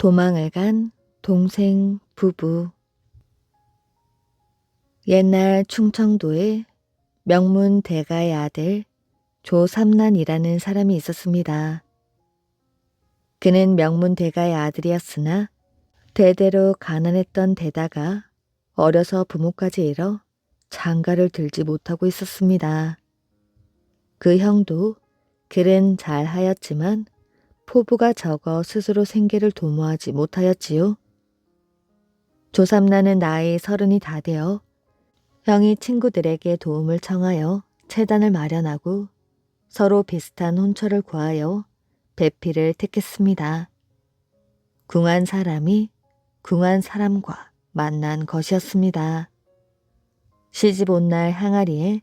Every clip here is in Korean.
도망을 간 동생 부부. 옛날 충청도에 명문 대가의 아들 조삼란이라는 사람이 있었습니다. 그는 명문 대가의 아들이었으나 대대로 가난했던 데다가 어려서 부모까지 잃어 장가를 들지 못하고 있었습니다. 그 형도 글은 잘하였지만 포부가 적어 스스로 생계를 도모하지 못하였지요. 조삼란은 나이 30이 다 되어 형이 친구들에게 도움을 청하여 채단을 마련하고 서로 비슷한 혼처를 구하여 배필을 택했습니다. 궁한 사람이 궁한 사람과 만난 것이었습니다. 시집 온 날 항아리에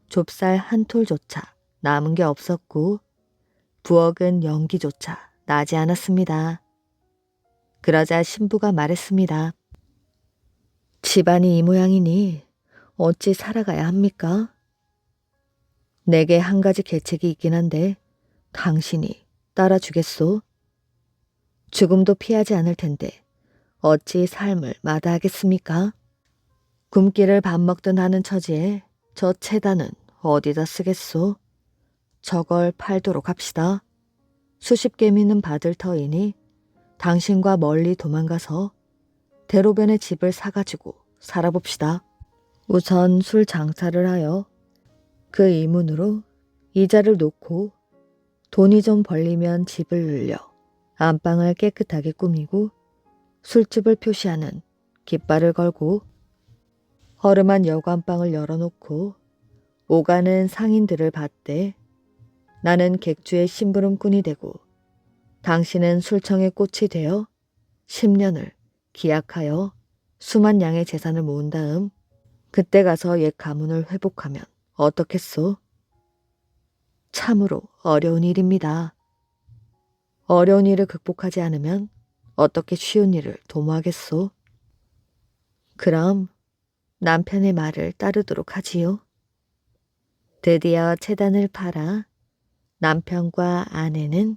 좁쌀 한 톨조차 남은 게 없었고 부엌은 연기조차 나지 않았습니다. 그러자 신부가 말했습니다. 집안이 이 모양이니 어찌 살아가야 합니까? 내게 한 가지 계책이 있긴 한데 당신이 따라주겠소? 죽음도 피하지 않을 텐데 어찌 삶을 마다하겠습니까? 굶기를 밥 먹든 하는 처지에 저 채단은 어디다 쓰겠소? 저걸 팔도록 합시다. 수십 개미는 받을 터이니 당신과 멀리 도망가서 대로변에 집을 사가지고 살아봅시다. 우선 술 장사를 하여 그 이문으로 이자를 놓고 돈이 좀 벌리면 집을 늘려 안방을 깨끗하게 꾸미고 술집을 표시하는 깃발을 걸고 허름한 여관방을 열어놓고 오가는 상인들을 받되 나는 객주의 심부름꾼이 되고 당신은 술청의 꽃이 되어 10년을 기약하여 수만 양의 재산을 모은 다음 그때 가서 옛 가문을 회복하면 어떻겠소? 참으로 어려운 일입니다. 어려운 일을 극복하지 않으면 어떻게 쉬운 일을 도모하겠소? 그럼 남편의 말을 따르도록 하지요. 드디어 채단을 팔아 남편과 아내는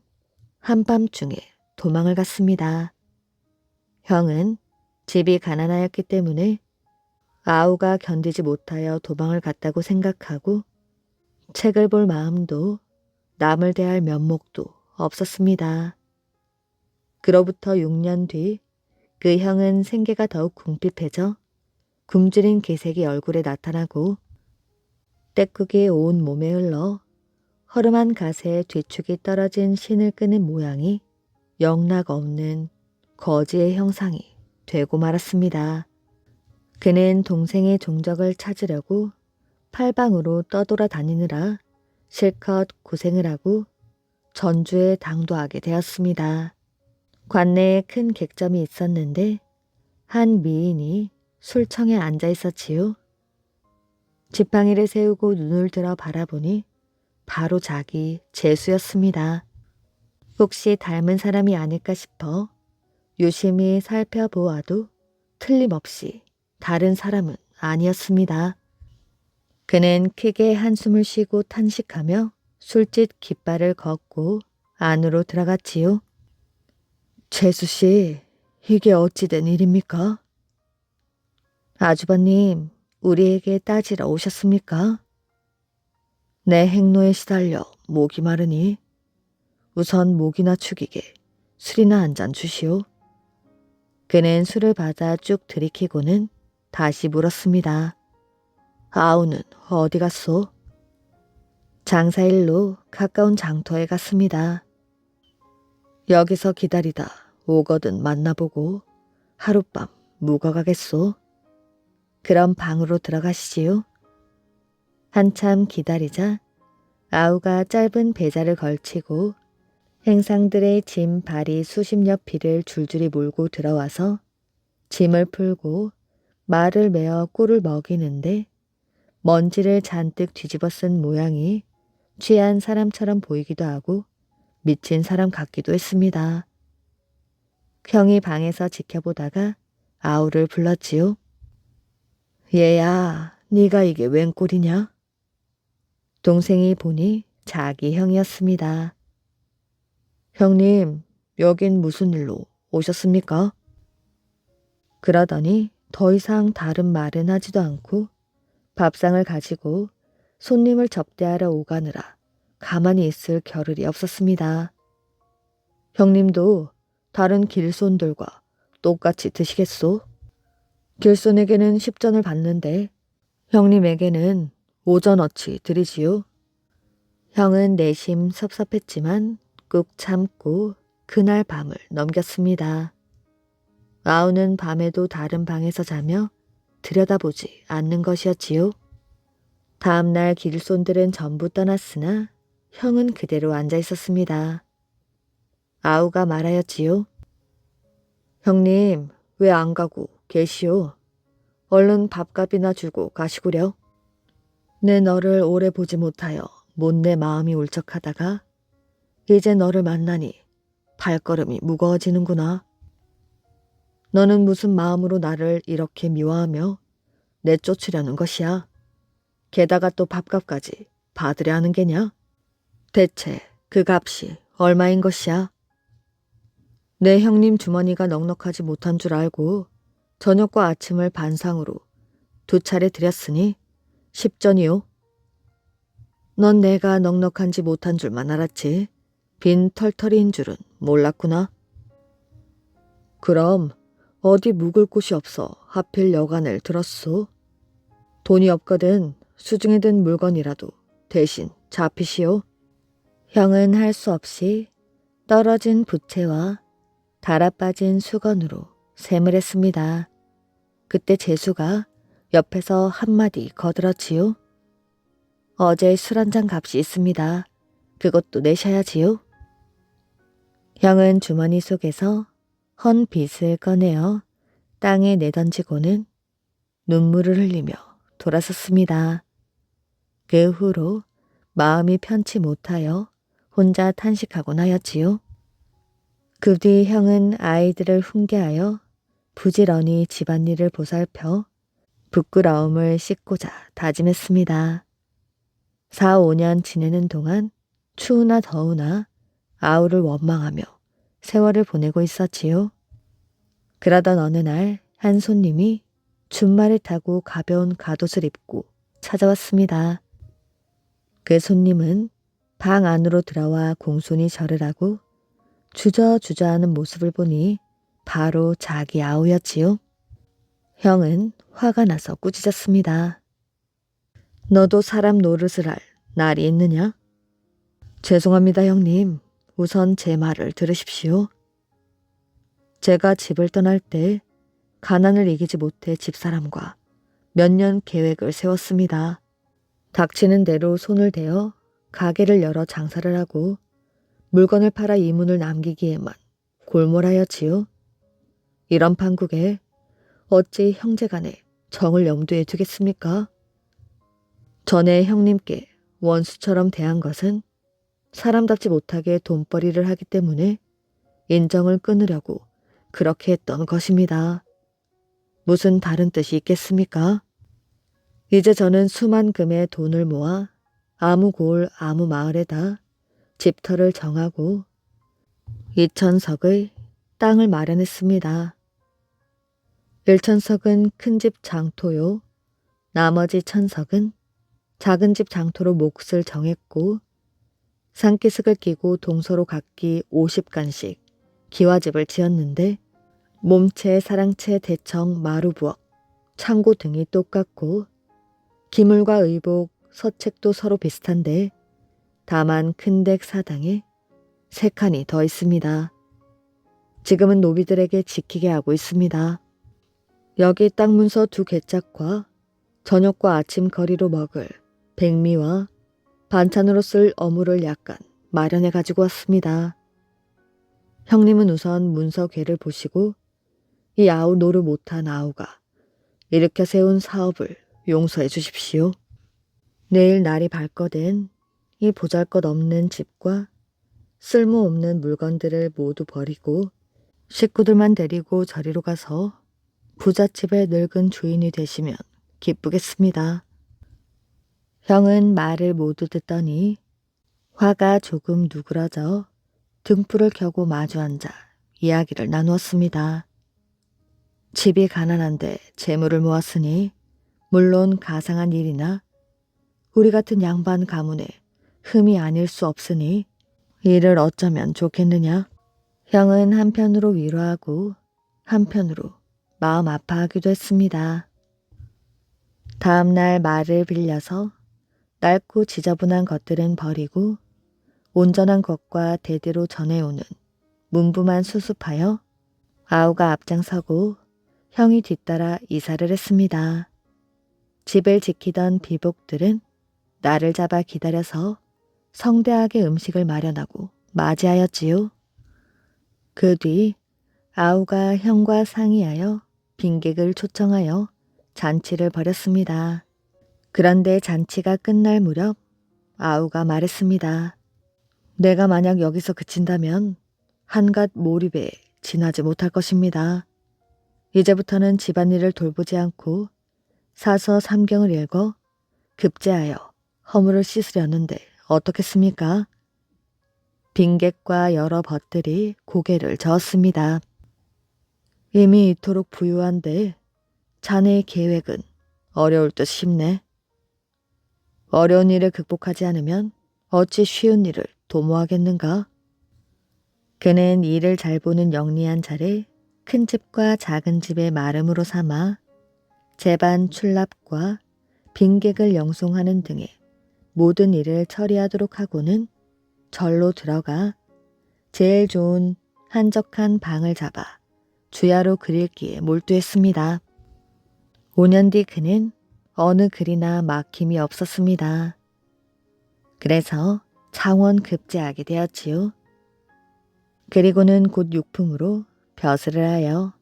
한밤중에 도망을 갔습니다. 형은 집이 가난하였기 때문에 아우가 견디지 못하여 도망을 갔다고 생각하고 책을 볼 마음도 남을 대할 면목도 없었습니다. 그로부터 6년 뒤 그 형은 생계가 더욱 궁핍해져 굶주린 기색이 얼굴에 나타나고 떼국이 온 몸에 흘러 허름한 가세에 뒤축이 떨어진 신을 끄는 모양이 영락 없는 거지의 형상이 되고 말았습니다. 그는 동생의 종적을 찾으려고 팔방으로 떠돌아 다니느라 실컷 고생을 하고 전주에 당도하게 되었습니다. 관내에 큰 객점이 있었는데 한 미인이 술청에 앉아 있었지요. 지팡이를 세우고 눈을 들어 바라보니 바로 자기 제수였습니다. 혹시 닮은 사람이 아닐까 싶어 유심히 살펴보아도 틀림없이 다른 사람은 아니었습니다. 그는 크게 한숨을 쉬고 탄식하며 술집 깃발을 걷고 안으로 들어갔지요. 재수씨, 이게 어찌된 일입니까? 아주버님, 우리에게 따지러 오셨습니까? 내 행로에 시달려 목이 마르니 우선 목이나 축이게 술이나 한 잔 주시오. 그는 술을 받아 쭉 들이키고는 다시 물었습니다. 아우는 어디 갔소? 장사일로 가까운 장터에 갔습니다. 여기서 기다리다 오거든 만나보고 하룻밤 묵어가겠소. 그럼 방으로 들어가시지요. 한참 기다리자 아우가 짧은 배자를 걸치고 행상들의 짐 발이 수십 여피를 줄줄이 몰고 들어와서 짐을 풀고 말을 메어 꿀을 먹이는데 먼지를 잔뜩 뒤집어 쓴 모양이 취한 사람처럼 보이기도 하고 미친 사람 같기도 했습니다. 형이 방에서 지켜보다가 아우를 불렀지요. 얘야, 네가 이게 웬 꼴이냐? 동생이 보니 자기 형이었습니다. 형님, 여긴 무슨 일로 오셨습니까? 그러더니 더 이상 다른 말은 하지도 않고 밥상을 가지고 손님을 접대하러 오가느라 가만히 있을 겨를이 없었습니다. 형님도 다른 길손들과 똑같이 드시겠소? 길손에게는 10전을 받는데 형님에게는 5전어치 드리지요. 형은 내심 섭섭했지만 꾹 참고 그날 밤을 넘겼습니다. 아우는 밤에도 다른 방에서 자며 들여다보지 않는 것이었지요. 다음날 길손들은 전부 떠났으나 형은 그대로 앉아 있었습니다. 아우가 말하였지요. 형님, 왜 안 가고 계시오? 얼른 밥값이나 주고 가시구려. 내 너를 오래 보지 못하여 못내 마음이 울적하다가 이제 너를 만나니 발걸음이 무거워지는구나. 너는 무슨 마음으로 나를 이렇게 미워하며 내쫓으려는 것이야. 게다가 또 밥값까지 받으려 하는 게냐? 대체 그 값이 얼마인 것이야? 내 형님 주머니가 넉넉하지 못한 줄 알고 저녁과 아침을 반상으로 2차례 드렸으니 10전이요. 넌 내가 넉넉한지 못한 줄만 알았지 빈 털털이인 줄은 몰랐구나. 그럼 어디 묵을 곳이 없어 하필 여간을 들었소? 돈이 없거든 수중에 든 물건이라도 대신 잡히시오. 형은 할 수 없이 떨어진 부채와 달아빠진 수건으로 셈을 했습니다. 그때 재수가 옆에서 한마디 거들었지요. 어제 술 한 잔 값이 있습니다. 그것도 내셔야지요. 형은 주머니 속에서 헌 빚을 꺼내어 땅에 내던지고는 눈물을 흘리며 돌아섰습니다. 그 후로 마음이 편치 못하여 혼자 탄식하곤 하였지요. 그 뒤 형은 아이들을 훈계하여 부지런히 집안일을 보살펴 부끄러움을 씻고자 다짐했습니다. 4, 5년 지내는 동안 추우나 더우나 아우를 원망하며 세월을 보내고 있었지요. 그러던 어느 날 한 손님이 준말을 타고 가벼운 갑옷을 입고 찾아왔습니다. 그 손님은 방 안으로 들어와 공손히 절을 하고 주저주저하는 모습을 보니 바로 자기 아우였지요. 형은 화가 나서 꾸짖었습니다. 너도 사람 노릇을 할 날이 있느냐? 죄송합니다, 형님. 우선 제 말을 들으십시오. 제가 집을 떠날 때 가난을 이기지 못해 집사람과 몇 년 계획을 세웠습니다. 닥치는 대로 손을 대어 가게를 열어 장사를 하고 물건을 팔아 이문을 남기기에만 골몰하였지요. 이런 판국에 어찌 형제간에 정을 염두에 두겠습니까? 전에 형님께 원수처럼 대한 것은 사람답지 못하게 돈벌이를 하기 때문에 인정을 끊으려고 그렇게 했던 것입니다. 무슨 다른 뜻이 있겠습니까? 이제 저는 수만 금의 돈을 모아 아무 고을 아무 마을에다 집터를 정하고 2,000석의 땅을 마련했습니다. 1,000석은 큰 집 장토요. 나머지 1,000석은 작은 집 장토로 몫을 정했고 산기슭을 끼고 동서로 각기 50간씩 기와집을 지었는데 몸체, 사랑채, 대청, 마루부엌, 창고 등이 똑같고 기물과 의복, 서책도 서로 비슷한데 다만 큰 댁 사당에 3칸이 더 있습니다. 지금은 노비들에게 지키게 하고 있습니다. 여기 땅 문서 2개짝과 저녁과 아침 거리로 먹을 백미와 반찬으로 쓸 어물을 약간 마련해 가지고 왔습니다. 형님은 우선 문서궤를 보시고 이 아우 노루 못한 아우가 일으켜 세운 사업을 용서해 주십시오. 내일 날이 밝거든 이 보잘것없는 집과 쓸모없는 물건들을 모두 버리고 식구들만 데리고 저리로 가서 부잣집의 늙은 주인이 되시면 기쁘겠습니다. 형은 말을 모두 듣더니 화가 조금 누그러져 등불을 켜고 마주 앉아 이야기를 나누었습니다. 집이 가난한데 재물을 모았으니 물론 가상한 일이나 우리 같은 양반 가문에 흠이 아닐 수 없으니 이를 어쩌면 좋겠느냐. 형은 한편으로 위로하고 한편으로 마음 아파하기도 했습니다. 다음 날 말을 빌려서 낡고 지저분한 것들은 버리고 온전한 것과 대대로 전해오는 문부만 수습하여 아우가 앞장서고 형이 뒤따라 이사를 했습니다. 집을 지키던 비복들은 나를 잡아 기다려서 성대하게 음식을 마련하고 맞이하였지요. 그 뒤 아우가 형과 상의하여 빈객을 초청하여 잔치를 벌였습니다. 그런데 잔치가 끝날 무렵 아우가 말했습니다. 내가 만약 여기서 그친다면 한갓 몰입에 지나지 못할 것입니다. 이제부터는 집안일을 돌보지 않고 사서 삼경을 읽어 급제하여 허물을 씻으려는데 어떻겠습니까? 빈객과 여러 벗들이 고개를 저었습니다. 이미 이토록 부유한데 자네의 계획은 어려울 듯 싶네. 어려운 일을 극복하지 않으면 어찌 쉬운 일을 도모하겠는가? 그는 일을 잘 보는 영리한 자를 큰 집과 작은 집의 마름으로 삼아 제반 출납과 빈객을 영송하는 등의 모든 일을 처리하도록 하고는 절로 들어가 제일 좋은 한적한 방을 잡아 주야로 그릴기에 몰두했습니다. 5년 뒤 그는 어느 글이나 막힘이 없었습니다. 그래서 창원 급제하게 되었지요. 그리고는 곧 육품으로 벼슬을 하여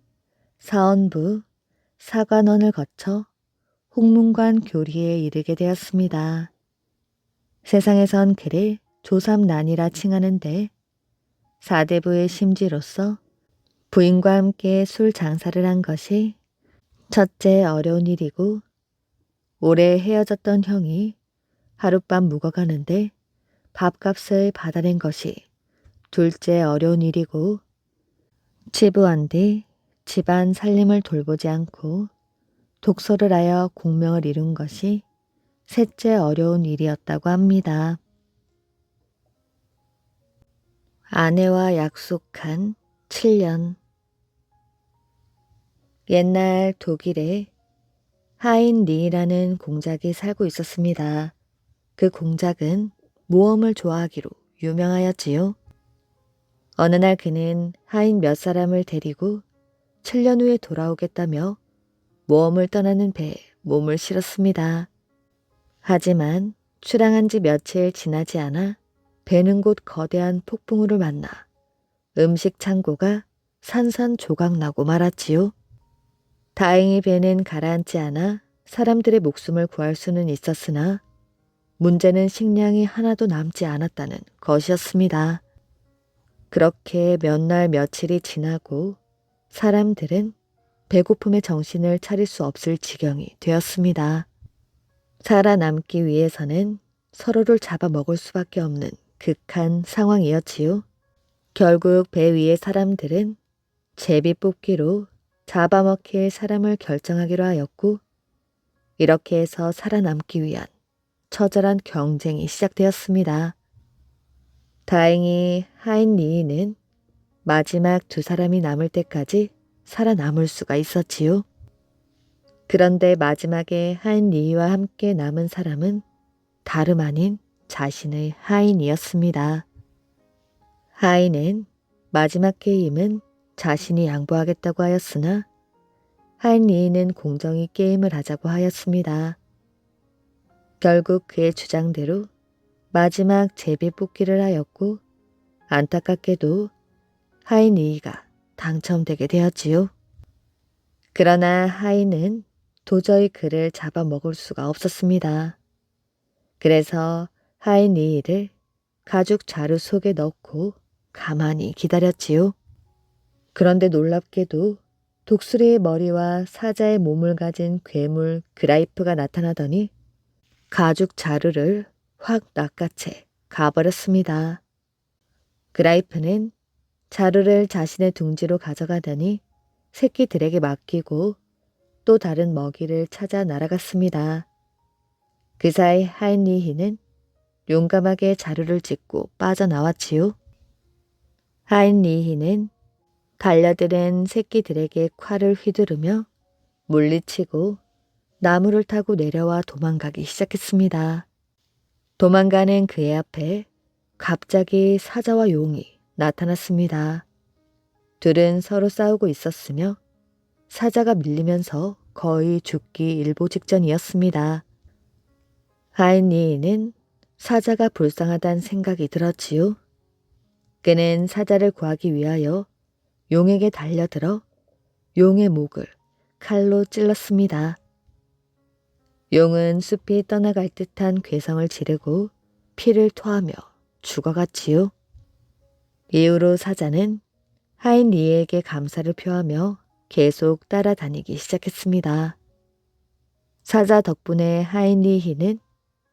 사원부, 사관원을 거쳐 홍문관 교리에 이르게 되었습니다. 세상에선 그를 조삼난이라 칭하는데 사대부의 심지로서 부인과 함께 술 장사를 한 것이 첫째 어려운 일이고 오래 헤어졌던 형이 하룻밤 묵어가는데 밥값을 받아낸 것이 둘째 어려운 일이고 치부한 뒤 집안 살림을 돌보지 않고 독서를 하여 공명을 이룬 것이 셋째 어려운 일이었다고 합니다. 아내와 약속한 7년. 옛날 독일에 하인 리라는 공작이 살고 있었습니다. 그 공작은 모험을 좋아하기로 유명하였지요. 어느 날 그는 하인 몇 사람을 데리고 7년 후에 돌아오겠다며 모험을 떠나는 배에 몸을 실었습니다. 하지만 출항한 지 며칠 지나지 않아 배는 곧 거대한 폭풍우를 만나 음식 창고가 산산조각나고 말았지요. 다행히 배는 가라앉지 않아 사람들의 목숨을 구할 수는 있었으나 문제는 식량이 하나도 남지 않았다는 것이었습니다. 그렇게 몇 날 며칠이 지나고 사람들은 배고픔에 정신을 차릴 수 없을 지경이 되었습니다. 살아남기 위해서는 서로를 잡아먹을 수밖에 없는 극한 상황이었지요. 결국 배 위의 사람들은 제비 뽑기로 잡아먹힐 사람을 결정하기로 하였고 이렇게 해서 살아남기 위한 처절한 경쟁이 시작되었습니다. 다행히 하인 리는 마지막 두 사람이 남을 때까지 살아남을 수가 있었지요. 그런데 마지막에 하인 리와 함께 남은 사람은 다름 아닌 자신의 하인이었습니다. 하인은 마지막 게임은 자신이 양보하겠다고 하였으나 하인 리는 공정히 게임을 하자고 하였습니다. 결국 그의 주장대로 마지막 제비 뽑기를 하였고 안타깝게도 하인 리가 당첨되게 되었지요. 그러나 하인은 도저히 그를 잡아먹을 수가 없었습니다. 그래서 하인 리를 가죽 자루 속에 넣고 가만히 기다렸지요. 그런데 놀랍게도 독수리의 머리와 사자의 몸을 가진 괴물 그라이프가 나타나더니 가죽 자루를 확 낚아채 가버렸습니다. 그라이프는 자루를 자신의 둥지로 가져가더니 새끼들에게 맡기고 또 다른 먹이를 찾아 날아갔습니다. 그 사이 하인리히는 용감하게 자루를 찢고 빠져나왔지요. 하인리히는 달려드는 새끼들에게 칼을 휘두르며 물리치고 나무를 타고 내려와 도망가기 시작했습니다. 도망가는 그의 앞에 갑자기 사자와 용이 나타났습니다. 둘은 서로 싸우고 있었으며 사자가 밀리면서 거의 죽기 일보 직전이었습니다. 하인리히는 사자가 불쌍하다는 생각이 들었지요. 그는 사자를 구하기 위하여 용에게 달려들어 용의 목을 칼로 찔렀습니다. 용은 숲이 떠나갈 듯한 괴성을 지르고 피를 토하며 죽어갔지요. 이후로 사자는 하인리히에게 감사를 표하며 계속 따라다니기 시작했습니다. 사자 덕분에 하인리히는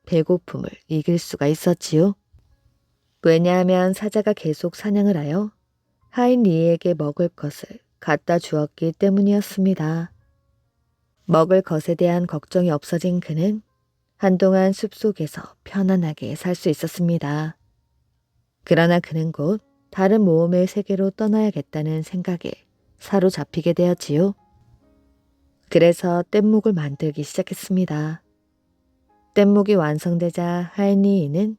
배고픔을 이길 수가 있었지요. 왜냐하면 사자가 계속 사냥을 하여 하인리히에게 먹을 것을 갖다 주었기 때문이었습니다. 먹을 것에 대한 걱정이 없어진 그는 한동안 숲속에서 편안하게 살 수 있었습니다. 그러나 그는 곧 다른 모험의 세계로 떠나야겠다는 생각에 사로잡히게 되었지요. 그래서 뗏목을 만들기 시작했습니다. 뗏목이 완성되자 하인리히는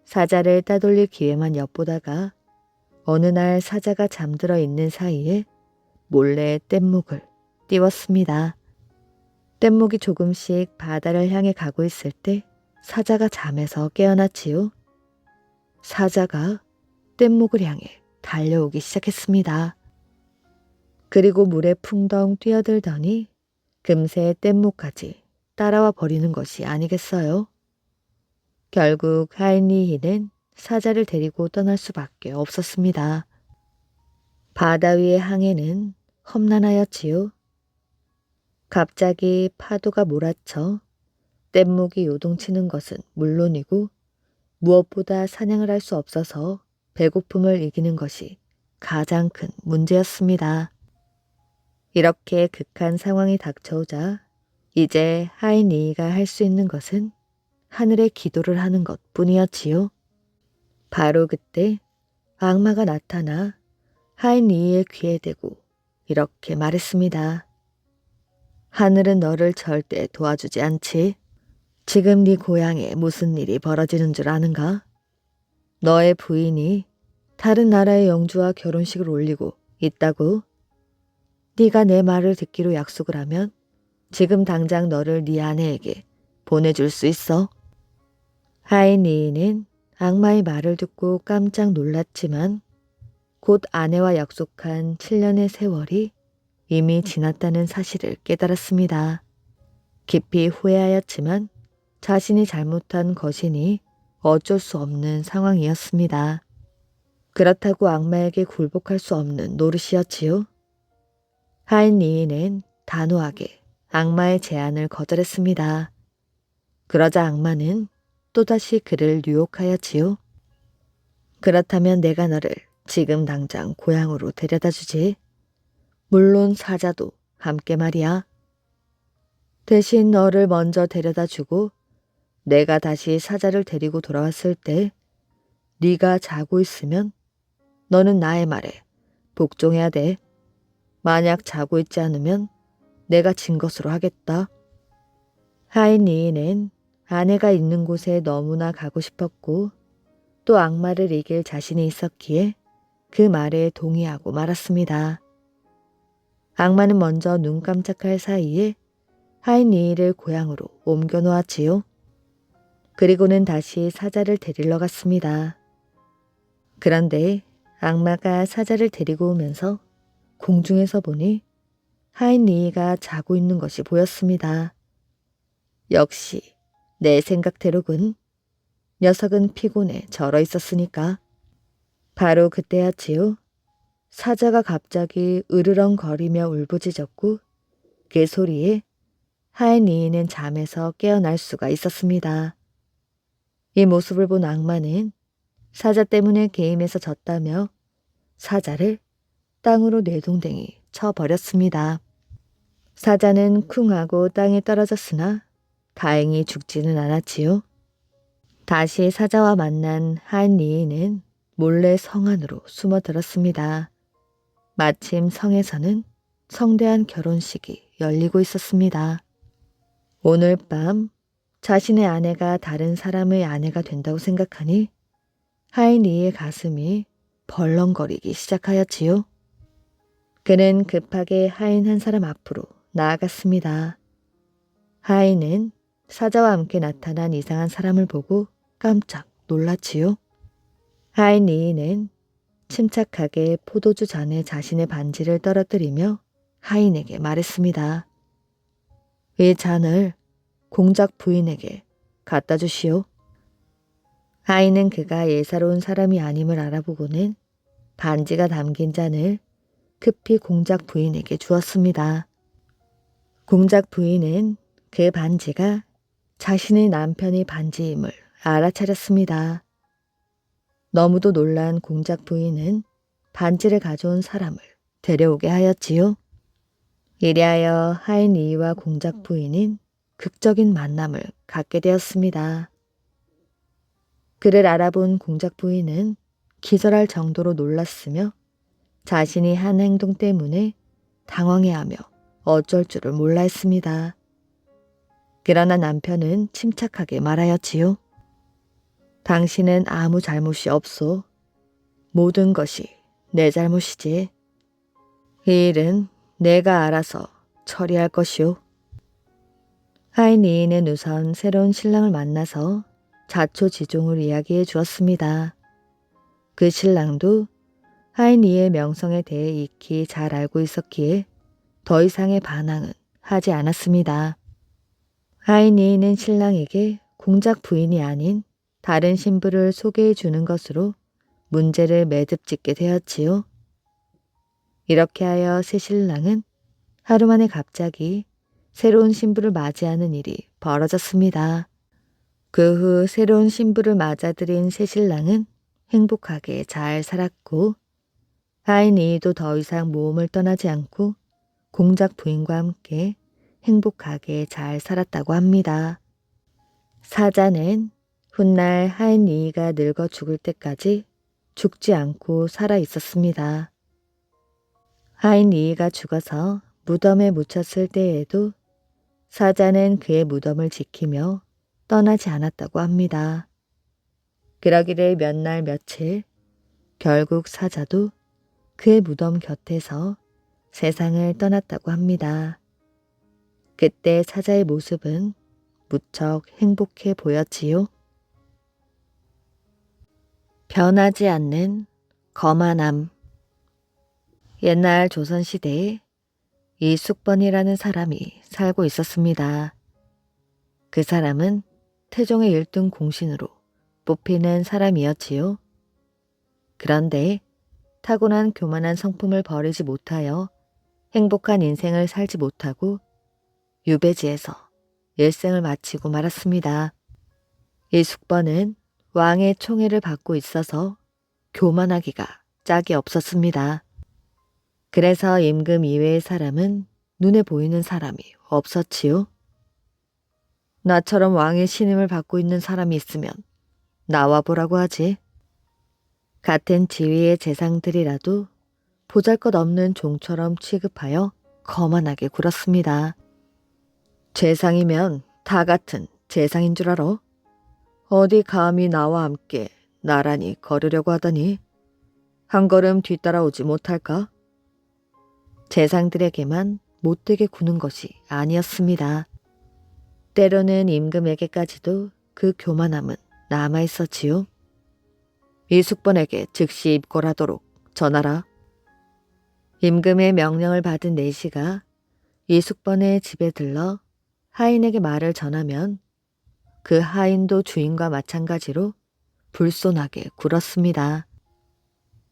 사자를 따돌릴 기회만 엿보다가 어느 날 사자가 잠들어 있는 사이에 몰래 뗏목을 띄웠습니다. 뗏목이 조금씩 바다를 향해 가고 있을 때 사자가 잠에서 깨어났지요. 사자가 뗏목을 향해 달려오기 시작했습니다. 그리고 물에 풍덩 뛰어들더니 금세 뗏목까지 따라와 버리는 것이 아니겠어요? 결국 하인리히는 사자를 데리고 떠날 수밖에 없었습니다. 바다 위의 항해는 험난하였지요. 갑자기 파도가 몰아쳐 뗏목이 요동치는 것은 물론이고 무엇보다 사냥을 할 수 없어서 배고픔을 이기는 것이 가장 큰 문제였습니다. 이렇게 극한 상황이 닥쳐오자 이제 하인리히가 할 수 있는 것은 하늘에 기도를 하는 것뿐이었지요. 바로 그때 악마가 나타나 하인리히의 귀에 대고 이렇게 말했습니다. 하늘은 너를 절대 도와주지 않지. 지금 네 고향에 무슨 일이 벌어지는 줄 아는가? 너의 부인이 다른 나라의 영주와 결혼식을 올리고 있다고. 네가 내 말을 듣기로 약속을 하면 지금 당장 너를 네 아내에게 보내줄 수 있어. 하인리히는 악마의 말을 듣고 깜짝 놀랐지만 곧 아내와 약속한 7년의 세월이 이미 지났다는 사실을 깨달았습니다. 깊이 후회하였지만 자신이 잘못한 것이니 어쩔 수 없는 상황이었습니다. 그렇다고 악마에게 굴복할 수 없는 노릇이었지요. 하인리히는 단호하게 악마의 제안을 거절했습니다. 그러자 악마는 또다시 그를 유혹하였지요. 그렇다면 내가 너를 지금 당장 고향으로 데려다 주지. 물론 사자도 함께 말이야. 대신 너를 먼저 데려다 주고 내가 다시 사자를 데리고 돌아왔을 때 네가 자고 있으면 너는 나의 말에 복종해야 돼. 만약 자고 있지 않으면 내가 진 것으로 하겠다. 하인리히는 아내가 있는 곳에 너무나 가고 싶었고 또 악마를 이길 자신이 있었기에 그 말에 동의하고 말았습니다. 악마는 먼저 눈 깜짝할 사이에 하인리히를 고향으로 옮겨 놓았지요. 그리고는 다시 사자를 데리러 갔습니다. 그런데 악마가 사자를 데리고 오면서 공중에서 보니 하인리히가 자고 있는 것이 보였습니다. 역시 내 생각대로군. 녀석은 피곤해 절어 있었으니까. 바로 그때였지요. 사자가 갑자기 으르렁거리며 울부짖었고 그 소리에 하인리히는 잠에서 깨어날 수가 있었습니다. 이 모습을 본 악마는 사자 때문에 게임에서 졌다며 사자를 땅으로 내동댕이 쳐버렸습니다. 사자는 쿵 하고 땅에 떨어졌으나 다행히 죽지는 않았지요. 다시 사자와 만난 하인리히는 몰래 성 안으로 숨어들었습니다. 마침 성에서는 성대한 결혼식이 열리고 있었습니다. 오늘 밤 자신의 아내가 다른 사람의 아내가 된다고 생각하니 하인리히의 가슴이 벌렁거리기 시작하였지요. 그는 급하게 하인 한 사람 앞으로 나아갔습니다. 하인은 사자와 함께 나타난 이상한 사람을 보고 깜짝 놀랐지요. 하인리히는 침착하게 포도주 잔에 자신의 반지를 떨어뜨리며 하인에게 말했습니다. 이 잔을 공작 부인에게 갖다 주시오. 하인은 그가 예사로운 사람이 아님을 알아보고는 반지가 담긴 잔을 급히 공작 부인에게 주었습니다. 공작 부인은 그 반지가 자신의 남편의 반지임을 알아차렸습니다. 너무도 놀란 공작 부인은 반지를 가져온 사람을 데려오게 하였지요. 이리하여 하인리히와 공작 부인은 극적인 만남을 갖게 되었습니다. 그를 알아본 공작 부인은 기절할 정도로 놀랐으며 자신이 한 행동 때문에 당황해하며 어쩔 줄을 몰라 했습니다. 그러나 남편은 침착하게 말하였지요. 당신은 아무 잘못이 없소. 모든 것이 내 잘못이지. 이 일은 내가 알아서 처리할 것이오. 하인리히는 우선 새로운 신랑을 만나서 자초지종을 이야기해 주었습니다. 그 신랑도 하인리히의 명성에 대해 익히 잘 알고 있었기에 더 이상의 반항은 하지 않았습니다. 하인리히는 신랑에게 공작 부인이 아닌 다른 신부를 소개해 주는 것으로 문제를 매듭짓게 되었지요. 이렇게 하여 새 신랑은 하루 만에 갑자기 새로운 신부를 맞이하는 일이 벌어졌습니다. 그 후 새로운 신부를 맞아들인 새 신랑은 행복하게 잘 살았고 하인리히도 더 이상 모험을 떠나지 않고 공작 부인과 함께 행복하게 잘 살았다고 합니다. 사자는 훗날 하인리히가 늙어 죽을 때까지 죽지 않고 살아 있었습니다. 하인리히가 죽어서 무덤에 묻혔을 때에도 사자는 그의 무덤을 지키며 떠나지 않았다고 합니다. 그러기를 몇 날 며칠 결국 사자도 그의 무덤 곁에서 세상을 떠났다고 합니다. 그때 사자의 모습은 무척 행복해 보였지요. 변하지 않는 거만함. 옛날 조선시대에 이숙번이라는 사람이 살고 있었습니다. 그 사람은 태종의 1등 공신으로 뽑히는 사람이었지요. 그런데 타고난 교만한 성품을 버리지 못하여 행복한 인생을 살지 못하고 유배지에서 일생을 마치고 말았습니다. 이숙번은 왕의 총애를 받고 있어서 교만하기가 짝이 없었습니다. 그래서 임금 이외의 사람은 눈에 보이는 사람이 없었지요. 나처럼 왕의 신임을 받고 있는 사람이 있으면 나와 보라고 하지. 같은 지위의 재상들이라도 보잘것없는 종처럼 취급하여 거만하게 굴었습니다. 재상이면 다 같은 재상인 줄 알아? 어디 감히 나와 함께 나란히 걸으려고 하더니 한 걸음 뒤따라오지 못할까? 재상들에게만 못되게 구는 것이 아니었습니다. 때로는 임금에게까지도 그 교만함은 남아있었지요. 이숙번에게 즉시 입궐하도록 전하라. 임금의 명령을 받은 내시가 이숙번의 집에 들러 하인에게 말을 전하면 그 하인도 주인과 마찬가지로 불손하게 굴었습니다.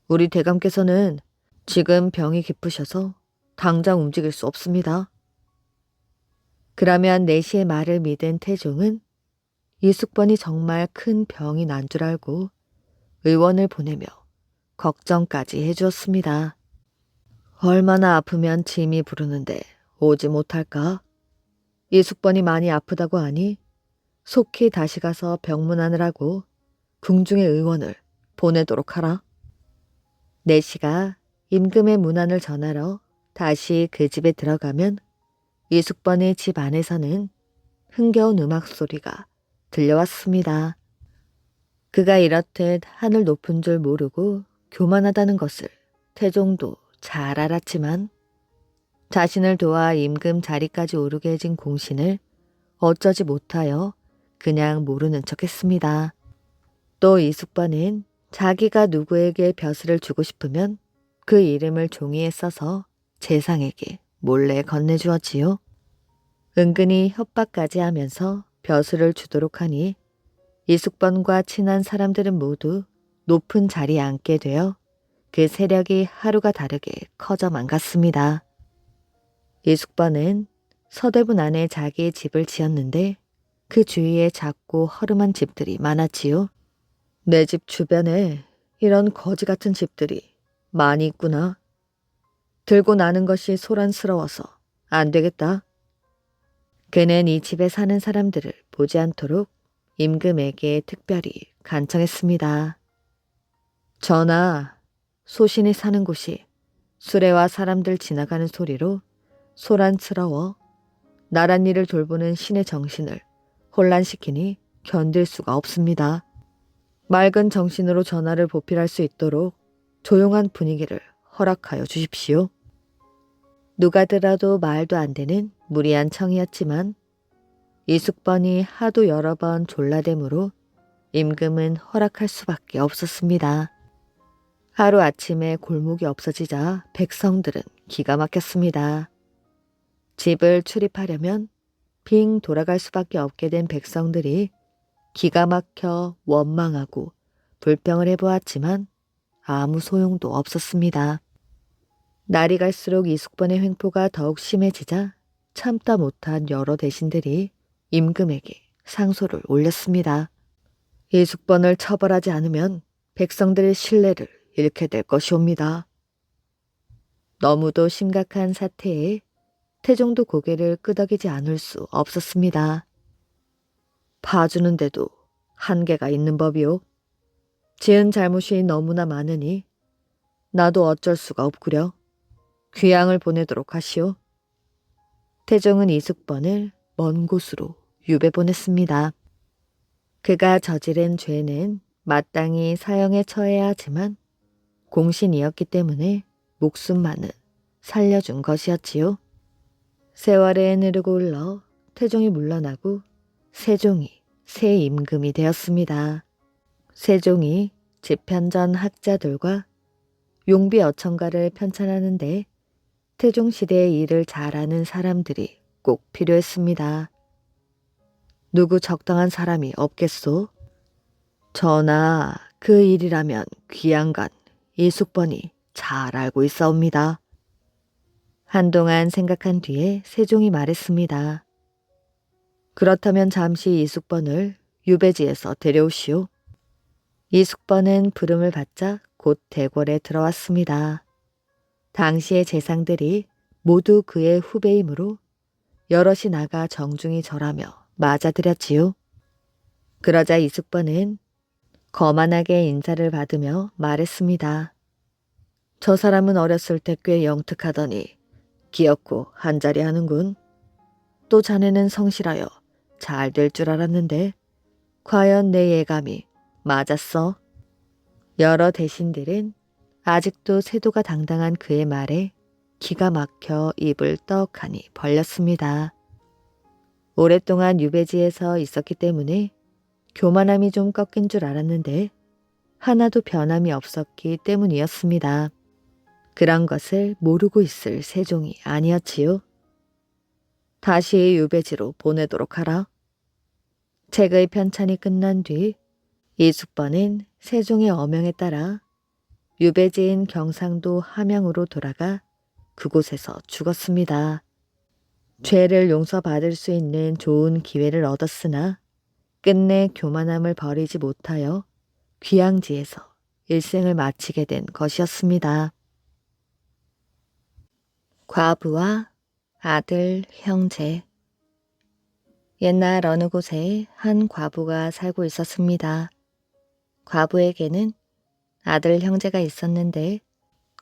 우리 대감께서는 지금 병이 깊으셔서 당장 움직일 수 없습니다. 그러면 내시의 말을 믿은 태종은 이숙번이 정말 큰 병이 난 줄 알고 의원을 보내며 걱정까지 해주었습니다. 얼마나 아프면 짐이 부르는데 오지 못할까? 이숙번이 많이 아프다고 하니 속히 다시 가서 병문안을 궁중의 의원을 보내도록 하라. 내시가 임금의 문안을 전하러 다시 그 집에 들어가면 이숙번의 집 안에서는 흥겨운 음악 소리가 들려왔습니다. 그가 이렇듯 하늘 높은 줄 모르고 교만하다는 것을 태종도 잘 알았지만 자신을 도와 임금 자리까지 오르게 해진 공신을 어쩌지 못하여 그냥 모르는 척했습니다. 또 이숙번은 자기가 누구에게 벼슬을 주고 싶으면 그 이름을 종이에 써서 재상에게 몰래 건네주었지요. 은근히 협박까지 하면서 벼슬을 주도록 하니 이숙번과 친한 사람들은 모두 높은 자리에 앉게 되어 그 세력이 하루가 다르게 커져만 갔습니다. 이숙번은 서대문 안에 자기의 집을 지었는데 그 주위에 작고 허름한 집들이 많았지요. 내 집 주변에 이런 거지 같은 집들이 많이 있구나. 들고 나는 것이 소란스러워서 안 되겠다. 그는 이 집에 사는 사람들을 보지 않도록 임금에게 특별히 간청했습니다. 전하, 소신이 사는 곳이 수레와 사람들 지나가는 소리로 소란스러워 나란 일을 돌보는 신의 정신을 혼란시키니 견딜 수가 없습니다. 맑은 정신으로 전하를 보필할 수 있도록 조용한 분위기를 허락하여 주십시오. 누가 들어도 말도 안 되는 무리한 청이었지만 이숙번이 하도 여러 번 졸라대므로 임금은 허락할 수밖에 없었습니다. 하루아침에 골목이 없어지자 백성들은 기가 막혔습니다. 집을 출입하려면 빙 돌아갈 수밖에 없게 된 백성들이 기가 막혀 원망하고 불평을 해보았지만 아무 소용도 없었습니다. 날이 갈수록 이숙번의 횡포가 더욱 심해지자 참다 못한 여러 대신들이 임금에게 상소를 올렸습니다. 이숙번을 처벌하지 않으면 백성들의 신뢰를 잃게 될 것이옵니다. 너무도 심각한 사태에 태종도 고개를 끄덕이지 않을 수 없었습니다. 봐주는데도 한계가 있는 법이오. 지은 잘못이 너무나 많으니 나도 어쩔 수가 없구려. 귀양을 보내도록 하시오. 태종은 이숙번을 먼 곳으로 유배 보냈습니다. 그가 저지른 죄는 마땅히 사형에 처해야 하지만 공신이었기 때문에 목숨만은 살려준 것이었지요. 세월에 느르고 흘러 태종이 물러나고 세종이 새 임금이 되었습니다. 세종이 집현전 학자들과 용비 어천가를 편찬하는데 태종시대의 일을 잘하는 사람들이 꼭 필요했습니다. 누구 적당한 사람이 없겠소? 전하, 그 일이라면 귀양간 이숙번이 잘 알고 있사옵니다. 한동안 생각한 뒤에 세종이 말했습니다. 그렇다면 잠시 이숙번을 유배지에서 데려오시오. 이숙번은 부름을 받자 곧 대궐에 들어왔습니다. 당시의 재상들이 모두 그의 후배이므로 여럿이 나가 정중히 절하며 맞아들였지요. 그러자 이숙번은 거만하게 인사를 받으며 말했습니다. 저 사람은 어렸을 때 꽤 영특하더니 귀엽고 한자리 하는군. 또 자네는 성실하여 잘 될 줄 알았는데 과연 내 예감이 맞았어? 여러 대신들은 아직도 세도가 당당한 그의 말에 기가 막혀 입을 떡하니 벌렸습니다. 오랫동안 유배지에서 있었기 때문에 교만함이 좀 꺾인 줄 알았는데 하나도 변함이 없었기 때문이었습니다. 그런 것을 모르고 있을 세종이 아니었지요. 다시 유배지로 보내도록 하라. 책의 편찬이 끝난 뒤 이숙번은 세종의 어명에 따라 유배지인 경상도 함양으로 돌아가 그곳에서 죽었습니다. 죄를 용서받을 수 있는 좋은 기회를 얻었으나 끝내 교만함을 버리지 못하여 귀양지에서 일생을 마치게 된 것이었습니다. 과부와 아들, 형제. 옛날 어느 곳에 한 과부가 살고 있었습니다. 과부에게는 아들 형제가 있었는데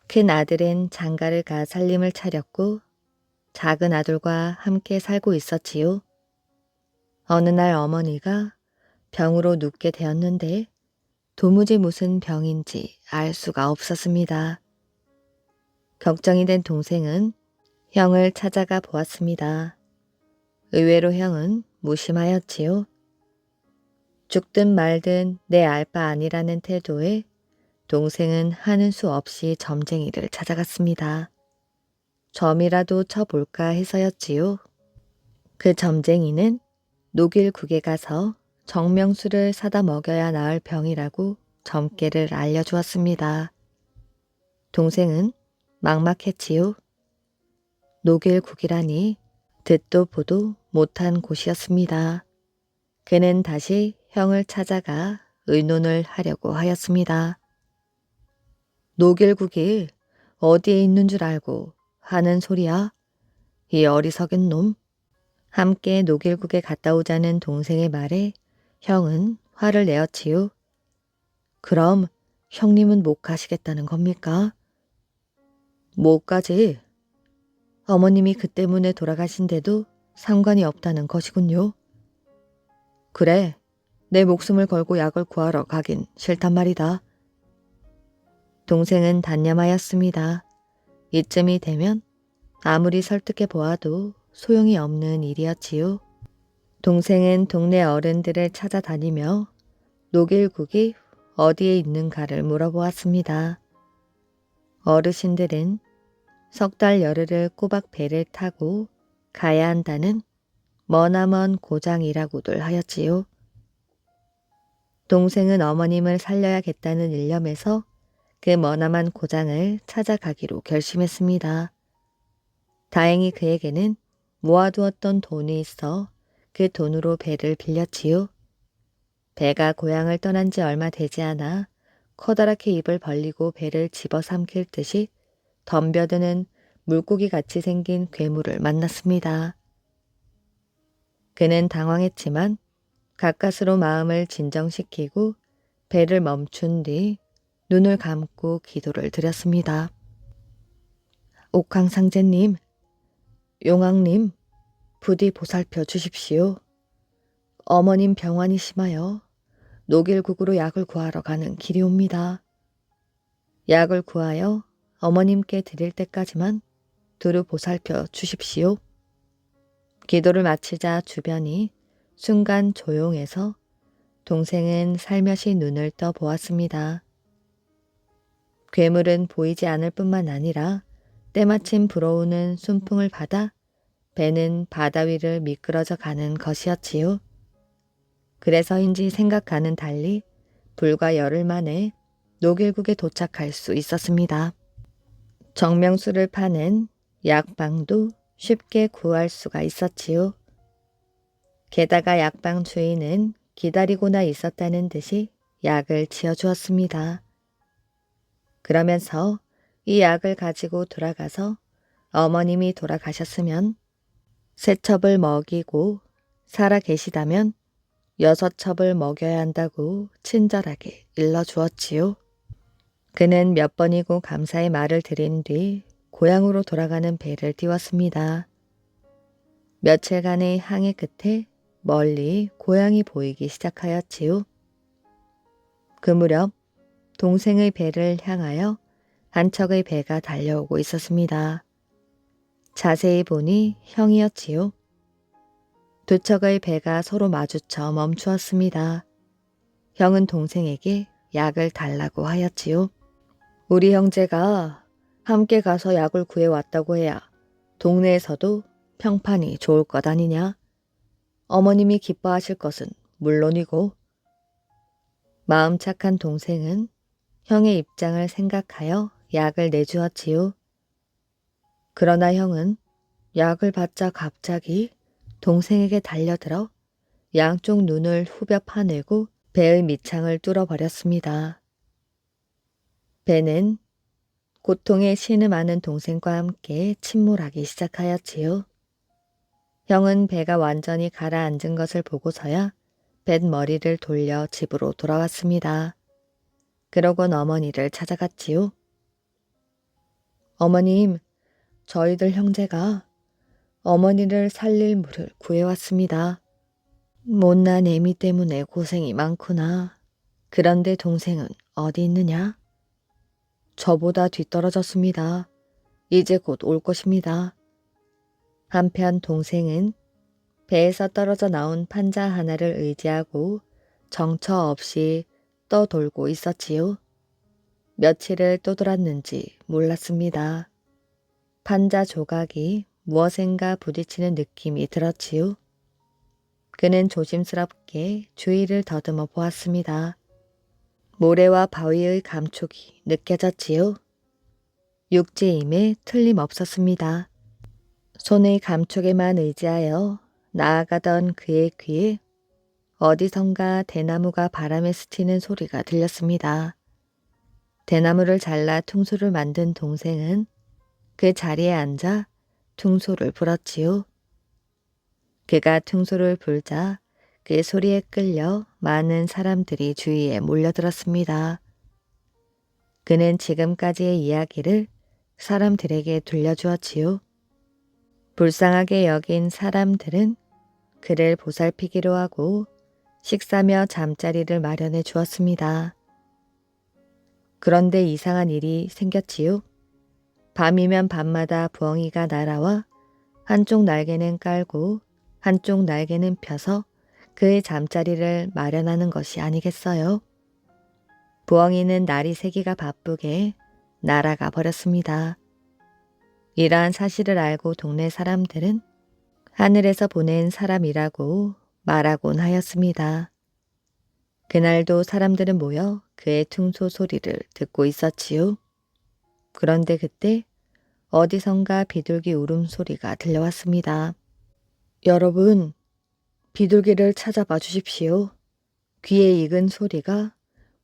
큰 아들은 장가를 가 살림을 차렸고 작은 아들과 함께 살고 있었지요. 어느 날 어머니가 병으로 눕게 되었는데 도무지 무슨 병인지 알 수가 없었습니다. 걱정이 된 동생은 형을 찾아가 보았습니다. 의외로 형은 무심하였지요. 죽든 말든 내 알 바 아니라는 태도에 동생은 하는 수 없이 점쟁이를 찾아갔습니다. 점이라도 쳐볼까 해서였지요. 그 점쟁이는 녹일국에 가서 정명수를 사다 먹여야 나을 병이라고 점괘를 알려주었습니다. 동생은 막막했지요. 녹일국이라니 듣도 보도 못한 곳이었습니다. 그는 다시 형을 찾아가 의논을 하려고 하였습니다. 녹일국이 어디에 있는 줄 알고 하는 소리야? 이 어리석은 놈. 함께 녹일국에 갔다 오자는 동생의 말에 형은 화를 내었지요. 그럼 형님은 못 가시겠다는 겁니까? 못 가지. 어머님이 그 때문에 돌아가신데도 상관이 없다는 것이군요. 그래, 내 목숨을 걸고 약을 구하러 가긴 싫단 말이다. 동생은 단념하였습니다. 이쯤이 되면 아무리 설득해 보아도 소용이 없는 일이었지요. 동생은 동네 어른들을 찾아다니며 녹일국이 어디에 있는가를 물어보았습니다. 어르신들은 석 달 열흘을 꼬박 배를 타고 가야 한다는 머나먼 고장이라고들 하였지요. 동생은 어머님을 살려야겠다는 일념에서 그 머나먼 고장을 찾아가기로 결심했습니다. 다행히 그에게는 모아두었던 돈이 있어 그 돈으로 배를 빌렸지요. 배가 고향을 떠난 지 얼마 되지 않아 커다랗게 입을 벌리고 배를 집어삼킬 듯이 덤벼드는 물고기같이 생긴 괴물을 만났습니다. 그는 당황했지만 가까스로 마음을 진정시키고 배를 멈춘 뒤 눈을 감고 기도를 드렸습니다. 옥황상제님, 용왕님, 부디 보살펴 주십시오. 어머님 병환이 심하여 녹일국으로 약을 구하러 가는 길이옵니다. 약을 구하여 어머님께 드릴 때까지만 두루 보살펴 주십시오. 기도를 마치자 주변이 순간 조용해서 동생은 살며시 눈을 떠 보았습니다. 괴물은 보이지 않을 뿐만 아니라 때마침 불어오는 순풍을 받아 배는 바다 위를 미끄러져 가는 것이었지요. 그래서인지 생각과는 달리 불과 열흘 만에 녹일국에 도착할 수 있었습니다. 정명수를 파는 약방도 쉽게 구할 수가 있었지요. 게다가 약방 주인은 기다리고나 있었다는 듯이 약을 지어주었습니다. 그러면서 이 약을 가지고 돌아가서 어머님이 돌아가셨으면 세 첩을 먹이고 살아 계시다면 6첩을 먹여야 한다고 친절하게 일러주었지요. 그는 몇 번이고 감사의 말을 드린 뒤 고향으로 돌아가는 배를 띄웠습니다. 며칠간의 항해 끝에 멀리 고향이 보이기 시작하였지요. 그 무렵 동생의 배를 향하여 한 척의 배가 달려오고 있었습니다. 자세히 보니 형이었지요. 두 척의 배가 서로 마주쳐 멈추었습니다. 형은 동생에게 약을 달라고 하였지요. 우리 형제가 함께 가서 약을 구해왔다고 해야 동네에서도 평판이 좋을 것 아니냐. 어머님이 기뻐하실 것은 물론이고. 마음 착한 동생은 형의 입장을 생각하여 약을 내주었지요. 그러나 형은 약을 받자 갑자기 동생에게 달려들어 양쪽 눈을 후벼 파내고 배의 밑창을 뚫어버렸습니다. 배는 고통에 신음하는 동생과 함께 침몰하기 시작하였지요. 형은 배가 완전히 가라앉은 것을 보고서야 뱃머리를 돌려 집으로 돌아왔습니다. 그러곤 어머니를 찾아갔지요. 어머님, 저희들 형제가 어머니를 살릴 물을 구해왔습니다. 못난 애미 때문에 고생이 많구나. 그런데 동생은 어디 있느냐? 저보다 뒤떨어졌습니다. 이제 곧 올 것입니다. 한편 동생은 배에서 떨어져 나온 판자 하나를 의지하고 정처 없이 떠돌고 있었지요. 며칠을 떠돌았는지 몰랐습니다. 판자 조각이 무엇인가 부딪히는 느낌이 들었지요. 그는 조심스럽게 주위를 더듬어 보았습니다. 모래와 바위의 감촉이 느껴졌지요. 육지임에 틀림없었습니다. 손의 감촉에만 의지하여 나아가던 그의 귀에 어디선가 대나무가 바람에 스치는 소리가 들렸습니다. 대나무를 잘라 퉁소를 만든 동생은 그 자리에 앉아 퉁소를 불었지요. 그가 퉁소를 불자 그 소리에 끌려 많은 사람들이 주위에 몰려들었습니다. 그는 지금까지의 이야기를 사람들에게 들려주었지요. 불쌍하게 여긴 사람들은 그를 보살피기로 하고 식사며 잠자리를 마련해 주었습니다. 그런데 이상한 일이 생겼지요. 밤이면 밤마다 부엉이가 날아와 한쪽 날개는 깔고 한쪽 날개는 펴서 그의 잠자리를 마련하는 것이 아니겠어요? 부엉이는 날이 새기가 바쁘게 날아가 버렸습니다. 이러한 사실을 알고 동네 사람들은 하늘에서 보낸 사람이라고 말하곤 하였습니다. 그날도 사람들은 모여 그의 퉁소 소리를 듣고 있었지요. 그런데 그때 어디선가 비둘기 울음소리가 들려왔습니다. 여러분, 비둘기를 찾아봐 주십시오. 귀에 익은 소리가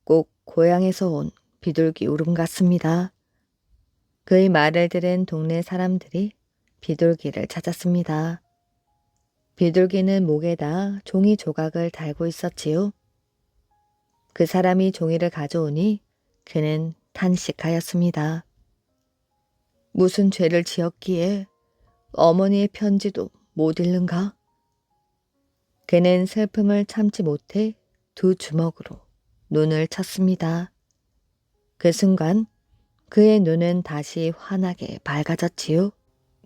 꼭 고향에서 온 비둘기 울음 같습니다. 그의 말을 들은 동네 사람들이 비둘기를 찾았습니다. 비둘기는 목에다 종이 조각을 달고 있었지요. 그 사람이 종이를 가져오니 그는 탄식하였습니다. 무슨 죄를 지었기에 어머니의 편지도 못 읽는가? 그는 슬픔을 참지 못해 두 주먹으로 눈을 쳤습니다. 그 순간 그의 눈은 다시 환하게 밝아졌지요.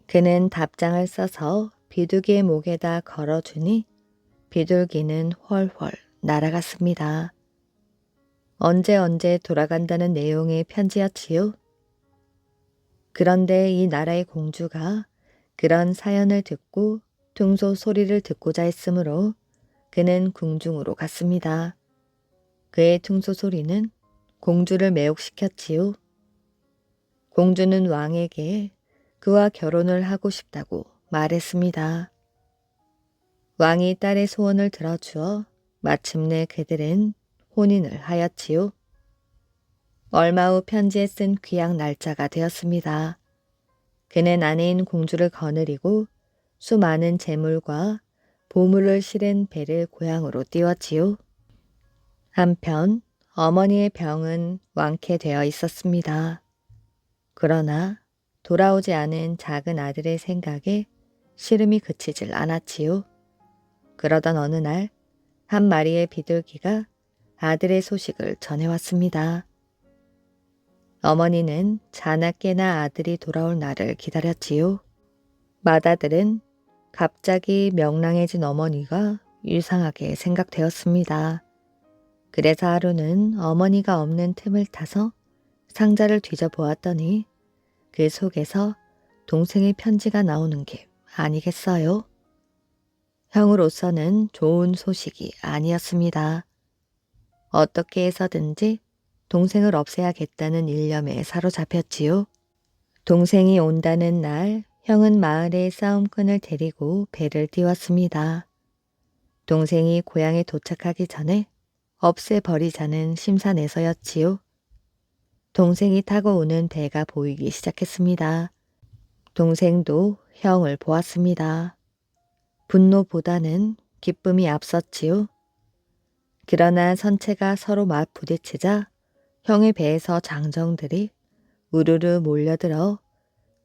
그는 답장을 써서 비둘기의 목에다 걸어주니 비둘기는 훨훨 날아갔습니다. 언제 돌아간다는 내용의 편지였지요. 그런데 이 나라의 공주가 그런 사연을 듣고 퉁소 소리를 듣고자 했으므로 그는 궁중으로 갔습니다. 그의 퉁소 소리는 공주를 매혹시켰지요. 공주는 왕에게 그와 결혼을 하고 싶다고 말했습니다. 왕이 딸의 소원을 들어주어 마침내 그들은 혼인을 하였지요. 얼마 후 편지에 쓴 귀양 날짜가 되었습니다. 그는 아내인 공주를 거느리고 수많은 재물과 보물을 실은 배를 고향으로 띄웠지요. 한편 어머니의 병은 완쾌되어 있었습니다. 그러나 돌아오지 않은 작은 아들의 생각에 시름이 그치질 않았지요. 그러던 어느 날 한 마리의 비둘기가 아들의 소식을 전해왔습니다. 어머니는 자나깨나 아들이 돌아올 날을 기다렸지요. 맏아들은 갑자기 명랑해진 어머니가 이상하게 생각되었습니다. 그래서 하루는 어머니가 없는 틈을 타서 상자를 뒤져보았더니 그 속에서 동생의 편지가 나오는 게 아니겠어요? 형으로서는 좋은 소식이 아니었습니다. 어떻게 해서든지 동생을 없애야겠다는 일념에 사로잡혔지요. 동생이 온다는 날 형은 마을의 싸움꾼을 데리고 배를 띄웠습니다. 동생이 고향에 도착하기 전에 없애버리자는 심산에서였지요. 동생이 타고 오는 배가 보이기 시작했습니다. 동생도 형을 보았습니다. 분노보다는 기쁨이 앞섰지요. 그러나 선체가 서로 맞부딪히자 형의 배에서 장정들이 우르르 몰려들어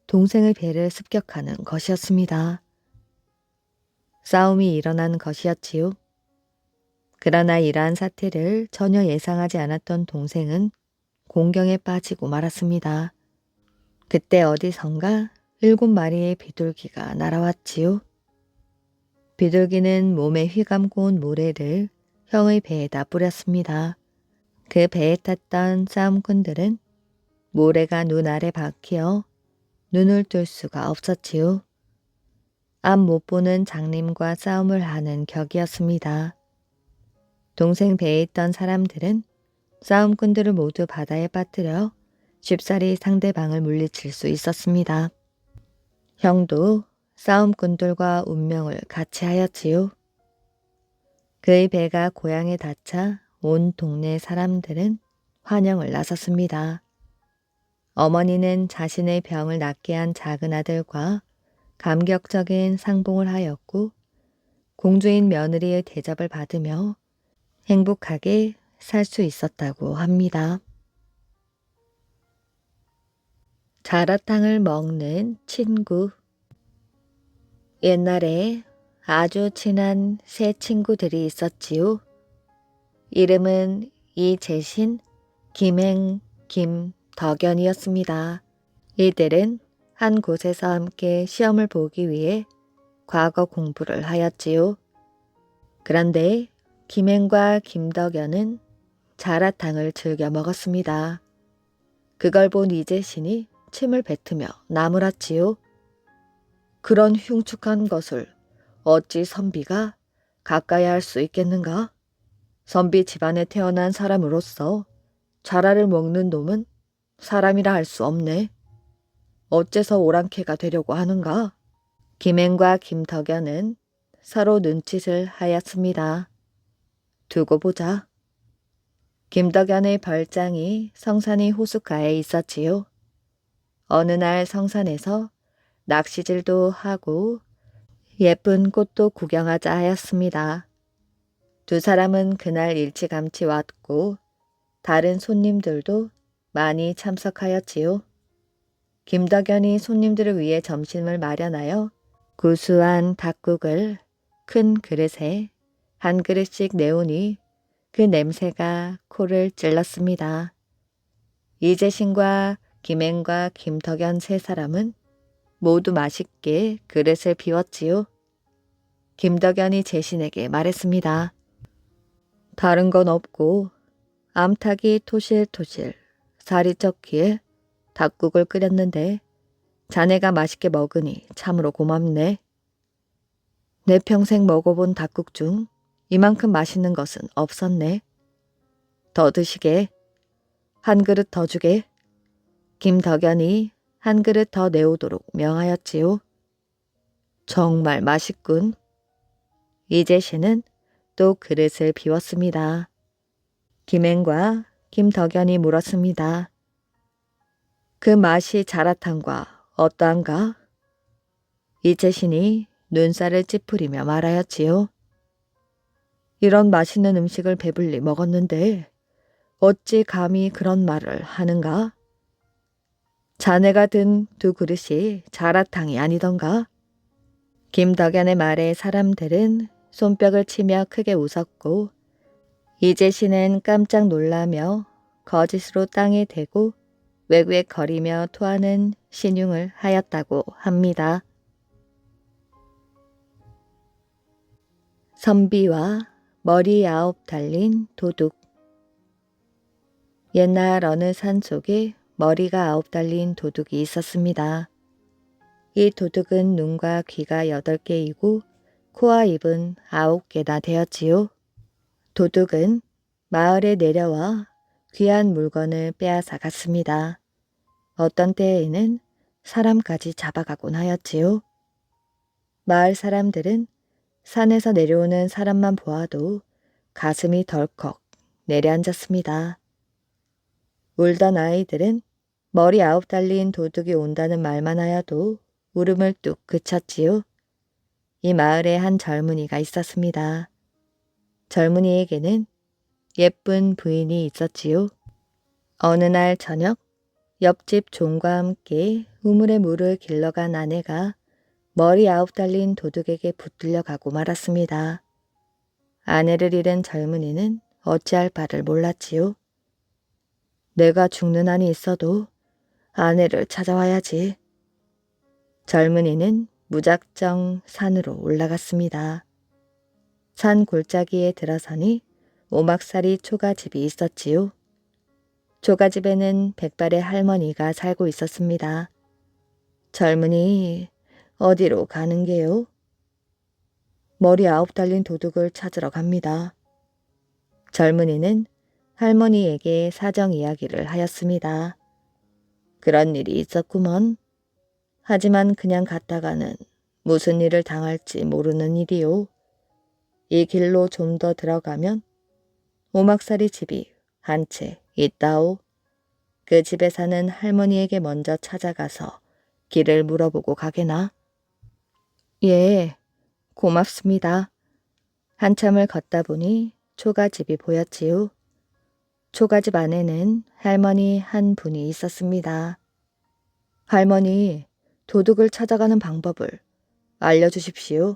동생의 배를 습격하는 것이었습니다. 싸움이 일어난 것이었지요. 그러나 이러한 사태를 전혀 예상하지 않았던 동생은 공경에 빠지고 말았습니다. 그때 어디선가 7마리의 비둘기가 날아왔지요. 비둘기는 몸에 휘감고 온 모래를 형의 배에다 뿌렸습니다. 그 배에 탔던 싸움꾼들은 모래가 눈 아래 박혀 눈을 뜰 수가 없었지요. 앞 못 보는 장님과 싸움을 하는 격이었습니다. 동생 배에 있던 사람들은 싸움꾼들을 모두 바다에 빠뜨려 쉽사리 상대방을 물리칠 수 있었습니다. 형도 싸움꾼들과 운명을 같이 하였지요. 그의 배가 고향에 닿자 온 동네 사람들은 환영을 나섰습니다. 어머니는 자신의 병을 낫게 한 작은 아들과 감격적인 상봉을 하였고 공주인 며느리의 대접을 받으며 행복하게 살 수 있었다고 합니다. 자라탕을 먹는 친구. 옛날에 아주 친한 세 친구들이 있었지요. 이름은 이재신, 김행, 김덕연이었습니다. 이들은 한 곳에서 함께 시험을 보기 위해 과거 공부를 하였지요. 그런데 김행과 김덕연은 자라탕을 즐겨 먹었습니다. 그걸 본 이재신이 침을 뱉으며 나무랐지요. 그런 흉측한 것을 어찌 선비가 가까이 할 수 있겠는가? 선비 집안에 태어난 사람으로서 자라를 먹는 놈은 사람이라 할 수 없네. 어째서 오랑캐가 되려고 하는가? 김행과 김덕연은 서로 눈짓을 하였습니다. 두고 보자. 김덕연의 별장이 성산이 호숫가에 있었지요. 어느 날 성산에서 낚시질도 하고 예쁜 꽃도 구경하자 하였습니다. 두 사람은 그날 일찌감치 왔고 다른 손님들도 많이 참석하였지요. 김덕연이 손님들을 위해 점심을 마련하여 구수한 닭국을 큰 그릇에 한 그릇씩 내오니 그 냄새가 코를 찔렀습니다. 이재신과 김행과 김덕연 세 사람은 모두 맛있게 그릇을 비웠지요. 김덕연이 재신에게 말했습니다. 다른 건 없고 암탉이 토실토실 살이 쪘기에 닭국을 끓였는데 자네가 맛있게 먹으니 참으로 고맙네. 내 평생 먹어본 닭국 중 이만큼 맛있는 것은 없었네. 더 드시게. 한 그릇 더 주게. 김덕연이 한 그릇 더 내오도록 명하였지요. 정말 맛있군. 이재신은 또 그릇을 비웠습니다. 김행과 김덕연이 물었습니다. 그 맛이 자라탕과 어떠한가? 이재신이 눈살을 찌푸리며 말하였지요. 이런 맛있는 음식을 배불리 먹었는데 어찌 감히 그런 말을 하는가? 자네가 든 두 그릇이 자라탕이 아니던가? 김덕연의 말에 사람들은 손뼉을 치며 크게 웃었고 이재신은 깜짝 놀라며 거짓으로 땅에 대고 외구액거리며 토하는 신용을 하였다고 합니다. 선비와 머리 9 달린 도둑. 옛날 어느 산 속에 머리가 9 달린 도둑이 있었습니다. 이 도둑은 눈과 귀가 8개이고 코와 입은 9개나 되었지요. 도둑은 마을에 내려와 귀한 물건을 빼앗아 갔습니다. 어떤 때에는 사람까지 잡아가곤 하였지요. 마을 사람들은 산에서 내려오는 사람만 보아도 가슴이 덜컥 내려앉았습니다. 울던 아이들은 머리 9 달린 도둑이 온다는 말만 하여도 울음을 뚝 그쳤지요. 이 마을에 한 젊은이가 있었습니다. 젊은이에게는 예쁜 부인이 있었지요. 어느 날 저녁 옆집 종과 함께 우물에 물을 길러간 아내가 머리 9 달린 도둑에게 붙들려 가고 말았습니다. 아내를 잃은 젊은이는 어찌할 바를 몰랐지요. 내가 죽는 한이 있어도 아내를 찾아와야지. 젊은이는 무작정 산으로 올라갔습니다. 산 골짜기에 들어서니 오막살이 초가집이 있었지요. 초가집에는 백발의 할머니가 살고 있었습니다. 젊은이 어디로 가는 게요? 머리 9 달린 도둑을 찾으러 갑니다. 젊은이는 할머니에게 사정 이야기를 하였습니다. 그런 일이 있었구먼. 하지만 그냥 갔다가는 무슨 일을 당할지 모르는 일이요. 이 길로 좀 더 들어가면 오막살이 집이 한 채 있다오. 그 집에 사는 할머니에게 먼저 찾아가서 길을 물어보고 가게나. 예, 고맙습니다. 한참을 걷다 보니 초가집이 보였지요. 초가집 안에는 할머니 한 분이 있었습니다. 할머니, 도둑을 찾아가는 방법을 알려주십시오.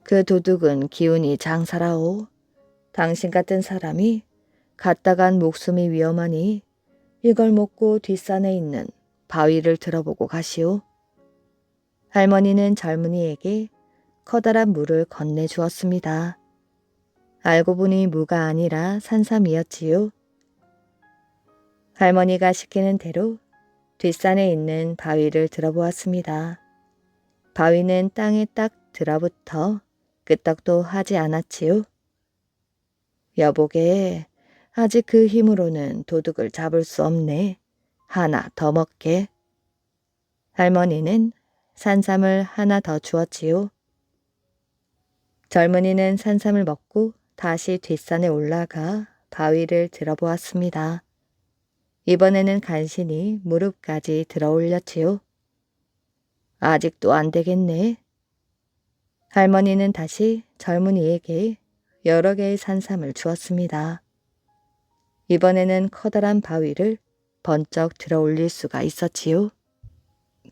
그 도둑은 기운이 장사라오. 당신 같은 사람이 갔다간 목숨이 위험하니 이걸 먹고 뒷산에 있는 바위를 들어보고 가시오. 할머니는 젊은이에게 커다란 물을 건네주었습니다. 알고 보니 무가 아니라 산삼이었지요. 할머니가 시키는 대로 뒷산에 있는 바위를 들어보았습니다. 바위는 땅에 딱 들어붙어 끄떡도 하지 않았지요. 여보게, 아직 그 힘으로는 도둑을 잡을 수 없네. 하나 더 먹게. 할머니는 산삼을 하나 더 주었지요. 젊은이는 산삼을 먹고 다시 뒷산에 올라가 바위를 들어보았습니다. 이번에는 간신히 무릎까지 들어올렸지요. 아직도 안 되겠네. 할머니는 다시 젊은이에게 여러 개의 산삼을 주었습니다. 이번에는 커다란 바위를 번쩍 들어 올릴 수가 있었지요.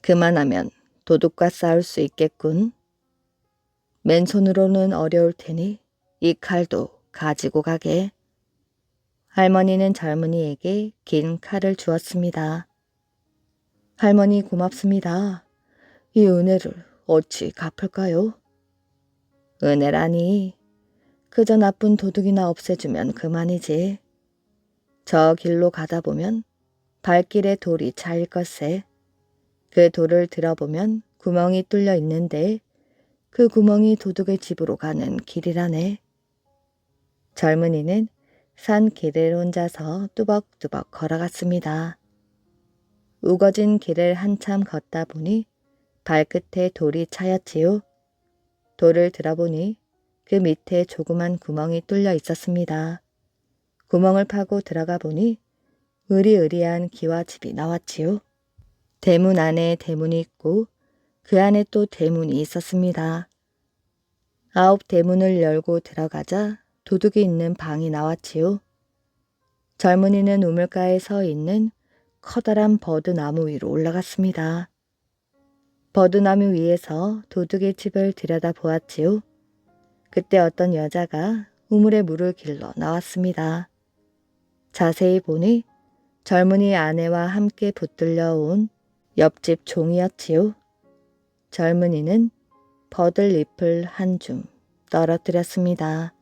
그만하면 도둑과 싸울 수 있겠군. 맨손으로는 어려울 테니 이 칼도 가지고 가게. 할머니는 젊은이에게 긴 칼을 주었습니다. 할머니 고맙습니다. 이 은혜를 어찌 갚을까요? 은혜라니, 그저 나쁜 도둑이나 없애주면 그만이지. 저 길로 가다 보면 발길에 돌이 차일 것세. 그 돌을 들어보면 구멍이 뚫려 있는데 그 구멍이 도둑의 집으로 가는 길이라네. 젊은이는 산 길을 혼자서 뚜벅뚜벅 걸어갔습니다. 우거진 길을 한참 걷다 보니 발끝에 돌이 차였지요. 돌을 들어보니 그 밑에 조그만 구멍이 뚫려 있었습니다. 구멍을 파고 들어가 보니 으리으리한 기와집이 나왔지요. 대문 안에 대문이 있고 그 안에 또 대문이 있었습니다. 9 대문을 열고 들어가자 도둑이 있는 방이 나왔지요. 젊은이는 우물가에 서 있는 커다란 버드나무 위로 올라갔습니다. 버드나무 위에서 도둑의 집을 들여다 보았지요. 그때 어떤 여자가 우물에 물을 길러 나왔습니다. 자세히 보니 젊은이 아내와 함께 붙들려 온 옆집 종이었지요. 젊은이는 버들잎을 한 줌 떨어뜨렸습니다.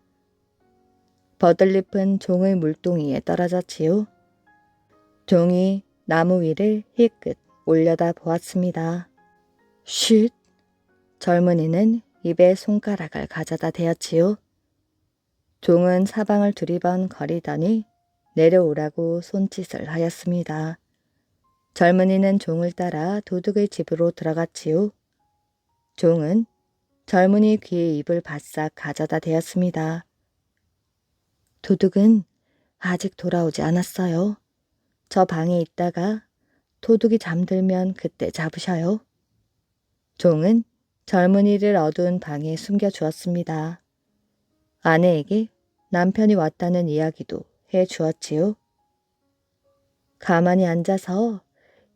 버들잎은 종의 물동이에 떨어졌지요. 종이 나무 위를 희끗 올려다 보았습니다. 쉿! 젊은이는 입에 손가락을 가져다 대었지요. 종은 사방을 두리번 거리더니 내려오라고 손짓을 하였습니다. 젊은이는 종을 따라 도둑의 집으로 들어갔지요. 종은 젊은이 귀에 입을 바싹 가져다 대었습니다. 도둑은 아직 돌아오지 않았어요. 저 방에 있다가 도둑이 잠들면 그때 잡으셔요. 종은 젊은이를 어두운 방에 숨겨주었습니다. 아내에게 남편이 왔다는 이야기도 해주었지요. 가만히 앉아서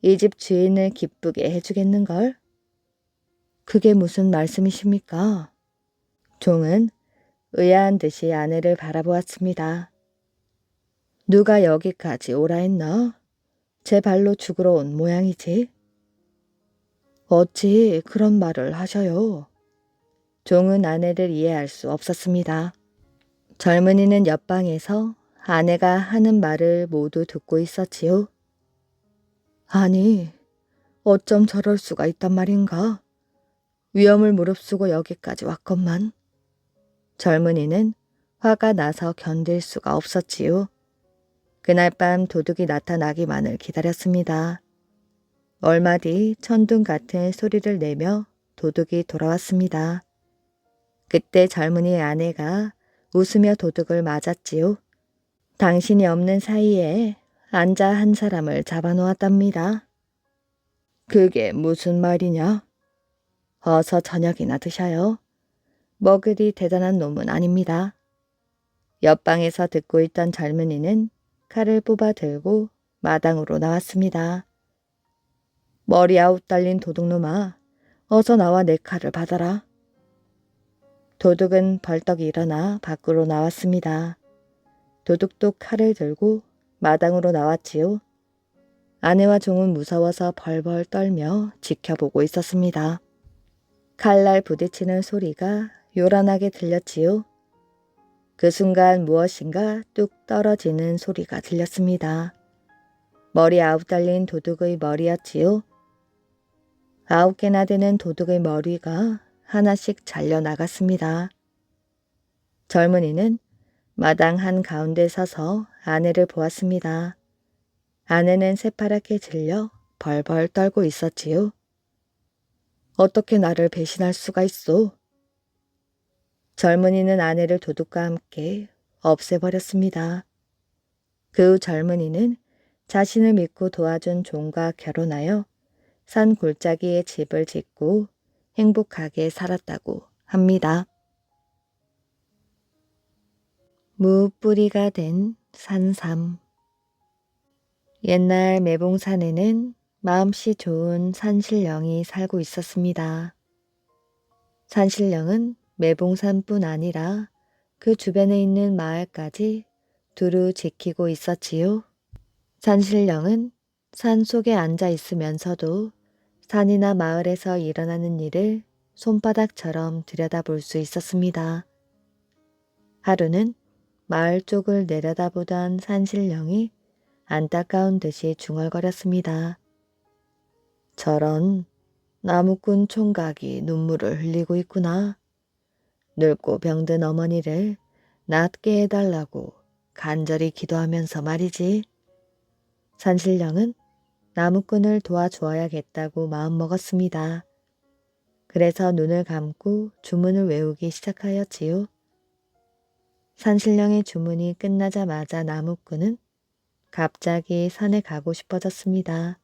이 집 주인을 기쁘게 해주겠는걸? 그게 무슨 말씀이십니까? 종은 의아한 듯이 아내를 바라보았습니다. 누가 여기까지 오라 했나? 제 발로 죽으러 온 모양이지. 어찌 그런 말을 하셔요? 종은 아내를 이해할 수 없었습니다. 젊은이는 옆방에서 아내가 하는 말을 모두 듣고 있었지요. 아니, 어쩜 저럴 수가 있단 말인가? 위험을 무릅쓰고 여기까지 왔건만. 젊은이는 화가 나서 견딜 수가 없었지요. 그날 밤 도둑이 나타나기만을 기다렸습니다. 얼마 뒤 천둥 같은 소리를 내며 도둑이 돌아왔습니다. 그때 젊은이의 아내가 웃으며 도둑을 맞았지요. 당신이 없는 사이에 앉아 한 사람을 잡아놓았답니다. 그게 무슨 말이냐? 어서 저녁이나 드셔요. 먹으리 대단한 놈은 아닙니다. 옆방에서 듣고 있던 젊은이는 칼을 뽑아 들고 마당으로 나왔습니다. 머리 아웃 달린 도둑놈아, 어서 나와 내 칼을 받아라. 도둑은 벌떡 일어나 밖으로 나왔습니다. 도둑도 칼을 들고 마당으로 나왔지요. 아내와 종은 무서워서 벌벌 떨며 지켜보고 있었습니다. 칼날 부딪히는 소리가 요란하게 들렸지요. 그 순간 무엇인가 뚝 떨어지는 소리가 들렸습니다. 머리 아웃 달린 도둑의 머리였지요. 9개나 되는 도둑의 머리가 하나씩 잘려나갔습니다. 젊은이는 마당 한가운데 서서 아내를 보았습니다. 아내는 새파랗게 질려 벌벌 떨고 있었지요. 어떻게 나를 배신할 수가 있소? 젊은이는 아내를 도둑과 함께 없애버렸습니다. 그 후 젊은이는 자신을 믿고 도와준 종과 결혼하여 산 골짜기에 집을 짓고 행복하게 살았다고 합니다. 무뿌리가 된 산삼. 옛날 매봉산에는 마음씨 좋은 산신령이 살고 있었습니다. 산신령은 매봉산뿐 아니라 그 주변에 있는 마을까지 두루 지키고 있었지요. 산신령은 산 속에 앉아 있으면서도 산이나 마을에서 일어나는 일을 손바닥처럼 들여다볼 수 있었습니다. 하루는 마을 쪽을 내려다보던 산신령이 안타까운 듯이 중얼거렸습니다. 저런 나무꾼 총각이 눈물을 흘리고 있구나. 늙고 병든 어머니를 낫게 해달라고 간절히 기도하면서 말이지. 산신령은 나무꾼을 도와주어야겠다고 마음먹었습니다. 그래서 눈을 감고 주문을 외우기 시작하였지요. 산신령의 주문이 끝나자마자 나무꾼은 갑자기 산에 가고 싶어졌습니다.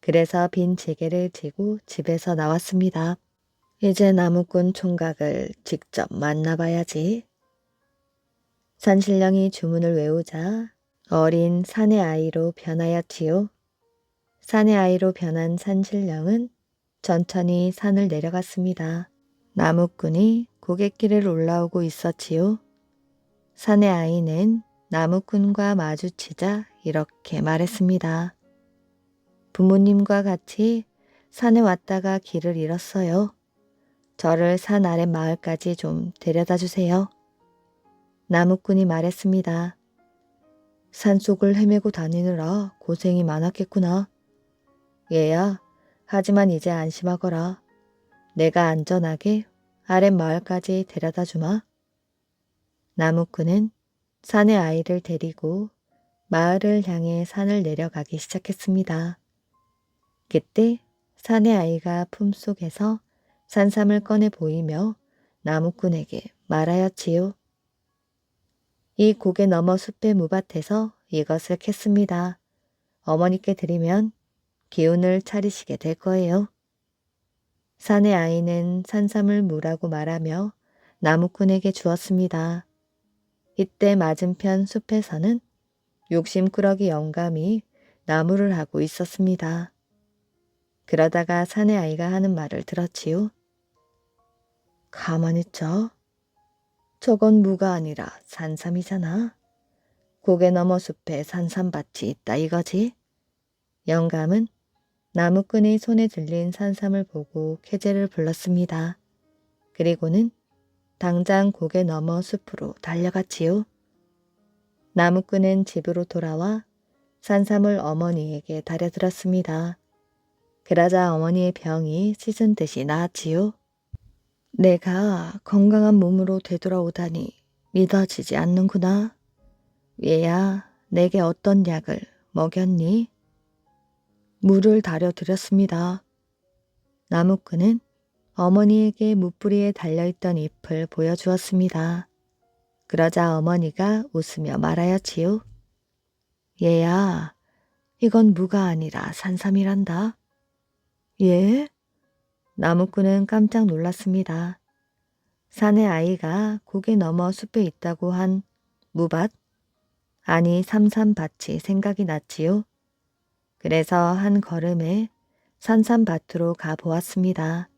그래서 빈 지게를 지고 집에서 나왔습니다. 이제 나무꾼 총각을 직접 만나봐야지. 산신령이 주문을 외우자 어린 산의 아이로 변하였지요. 산의 아이로 변한 산신령은 천천히 산을 내려갔습니다. 나무꾼이 고갯길을 올라오고 있었지요. 산의 아이는 나무꾼과 마주치자 이렇게 말했습니다. 부모님과 같이 산에 왔다가 길을 잃었어요. 저를 산 아래 마을까지 좀 데려다 주세요. 나무꾼이 말했습니다. 산속을 헤매고 다니느라 고생이 많았겠구나. 얘야, 하지만 이제 안심하거라. 내가 안전하게 아랫 마을까지 데려다 주마. 나무꾼은 산의 아이를 데리고 마을을 향해 산을 내려가기 시작했습니다. 그때 산의 아이가 품속에서 산삼을 꺼내 보이며 나무꾼에게 말하였지요. 이 고개 너머 숲의 무밭에서 이것을 캤습니다. 어머니께 드리면 기운을 차리시게 될 거예요. 산의 아이는 산삼을 무라고 말하며 나무꾼에게 주었습니다. 이때 맞은편 숲에서는 욕심꾸러기 영감이 나무를 하고 있었습니다. 그러다가 산의 아이가 하는 말을 들었지요. 가만히 있자. 저건 무가 아니라 산삼이잖아. 고개 너머 숲에 산삼밭이 있다 이거지. 영감은 나무꾼이 손에 들린 산삼을 보고 쾌재를 불렀습니다. 그리고는 당장 고개 너머 숲으로 달려갔지요. 나무꾼은 집으로 돌아와 산삼을 어머니에게 다려들었습니다. 그러자 어머니의 병이 씻은 듯이 나았지요. 내가 건강한 몸으로 되돌아오다니 믿어지지 않는구나. 얘야, 내게 어떤 약을 먹였니? 물을 다려드렸습니다. 나무꾼은 어머니에게 무뿌리에 달려있던 잎을 보여주었습니다. 그러자 어머니가 웃으며 말하였지요. 얘야, 이건 무가 아니라 산삼이란다. 예? 나무꾼은 깜짝 놀랐습니다. 산의 아이가 고개 넘어 숲에 있다고 한 무밭, 아니 삼삼밭이 생각이 났지요. 그래서 한 걸음에 산삼밭으로 가보았습니다.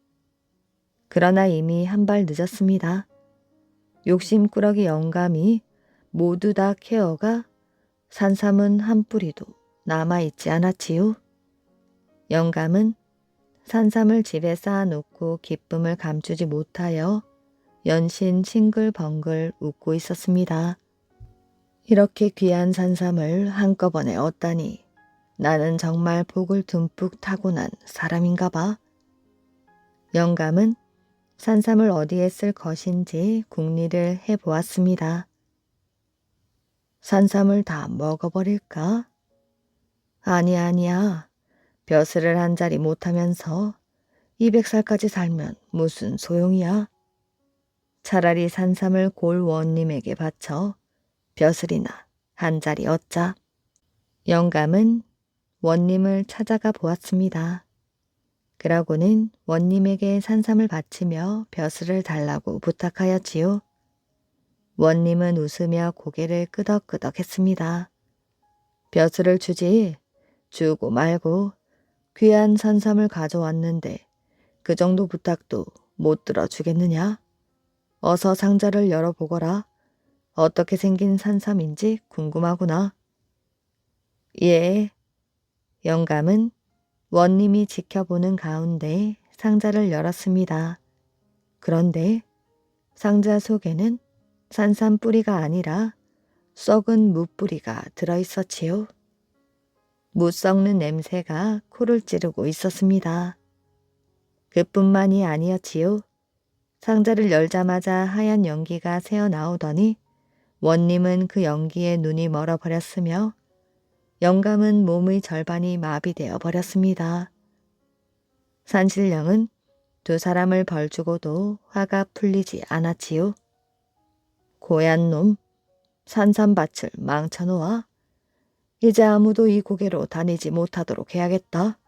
그러나 이미 한 발 늦었습니다. 욕심꾸러기 영감이 모두 다 캐어가 산삼은 한 뿌리도 남아있지 않았지요. 영감은 산삼을 집에 쌓아놓고 기쁨을 감추지 못하여 연신 싱글벙글 웃고 있었습니다. 이렇게 귀한 산삼을 한꺼번에 얻다니 나는 정말 복을 듬뿍 타고난 사람인가 봐. 영감은 산삼을 어디에 쓸 것인지 궁리를 해보았습니다. 산삼을 다 먹어버릴까? 아니야. 벼슬을 한 자리 못하면서 200살까지 살면 무슨 소용이야? 차라리 산삼을 골원님에게 바쳐 벼슬이나 한 자리 얻자. 영감은 원님을 찾아가 보았습니다. 그러고는 원님에게 산삼을 바치며 벼슬을 달라고 부탁하였지요. 원님은 웃으며 고개를 끄덕끄덕 했습니다. 벼슬을 주지. 주고 말고 귀한 산삼을 가져왔는데 그 정도 부탁도 못 들어주겠느냐? 어서 상자를 열어보거라. 어떻게 생긴 산삼인지 궁금하구나. 예. 영감은 원님이 지켜보는 가운데 상자를 열었습니다. 그런데 상자 속에는 산삼 뿌리가 아니라 썩은 무뿌리가 들어있었지요. 무 썩는 냄새가 코를 찌르고 있었습니다. 그뿐만이 아니었지요. 상자를 열자마자 하얀 연기가 새어나오더니 원님은 그 연기에 눈이 멀어버렸으며 영감은 몸의 절반이 마비되어 버렸습니다. 산신령은 두 사람을 벌주고도 화가 풀리지 않았지요. 고얀 놈, 산삼밭을 망쳐놓아. 이제 아무도 이 고개로 다니지 못하도록 해야겠다.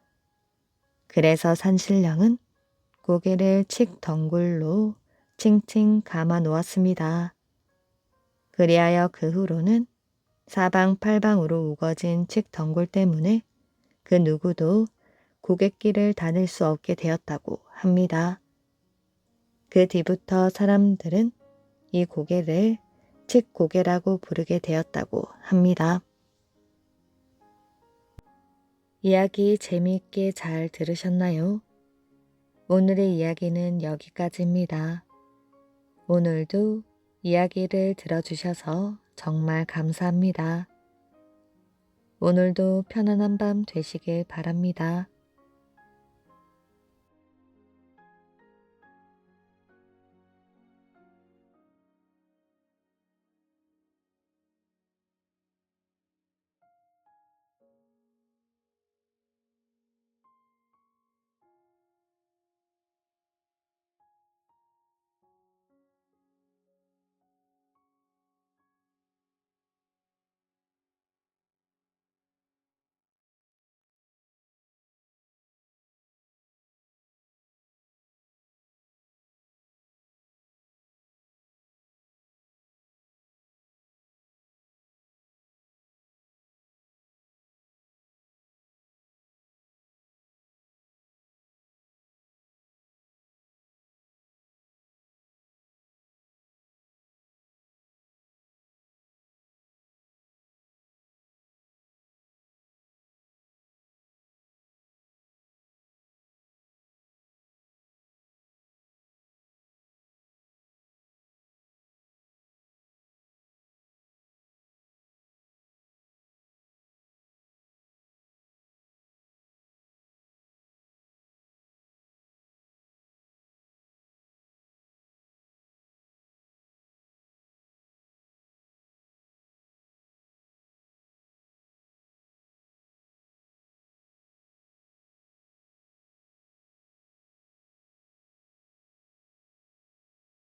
그래서 산신령은 고개를 칡 덩굴로 칭칭 감아 놓았습니다. 그리하여 그 후로는 사방팔방으로 우거진 칡 덩굴 때문에 그 누구도 고갯길을 다닐 수 없게 되었다고 합니다. 그 뒤부터 사람들은 이 고개를 칡 고개라고 부르게 되었다고 합니다. 이야기 재미있게 잘 들으셨나요? 오늘의 이야기는 여기까지입니다. 오늘도 이야기를 들어주셔서 정말 감사합니다. 오늘도 편안한 밤 되시길 바랍니다.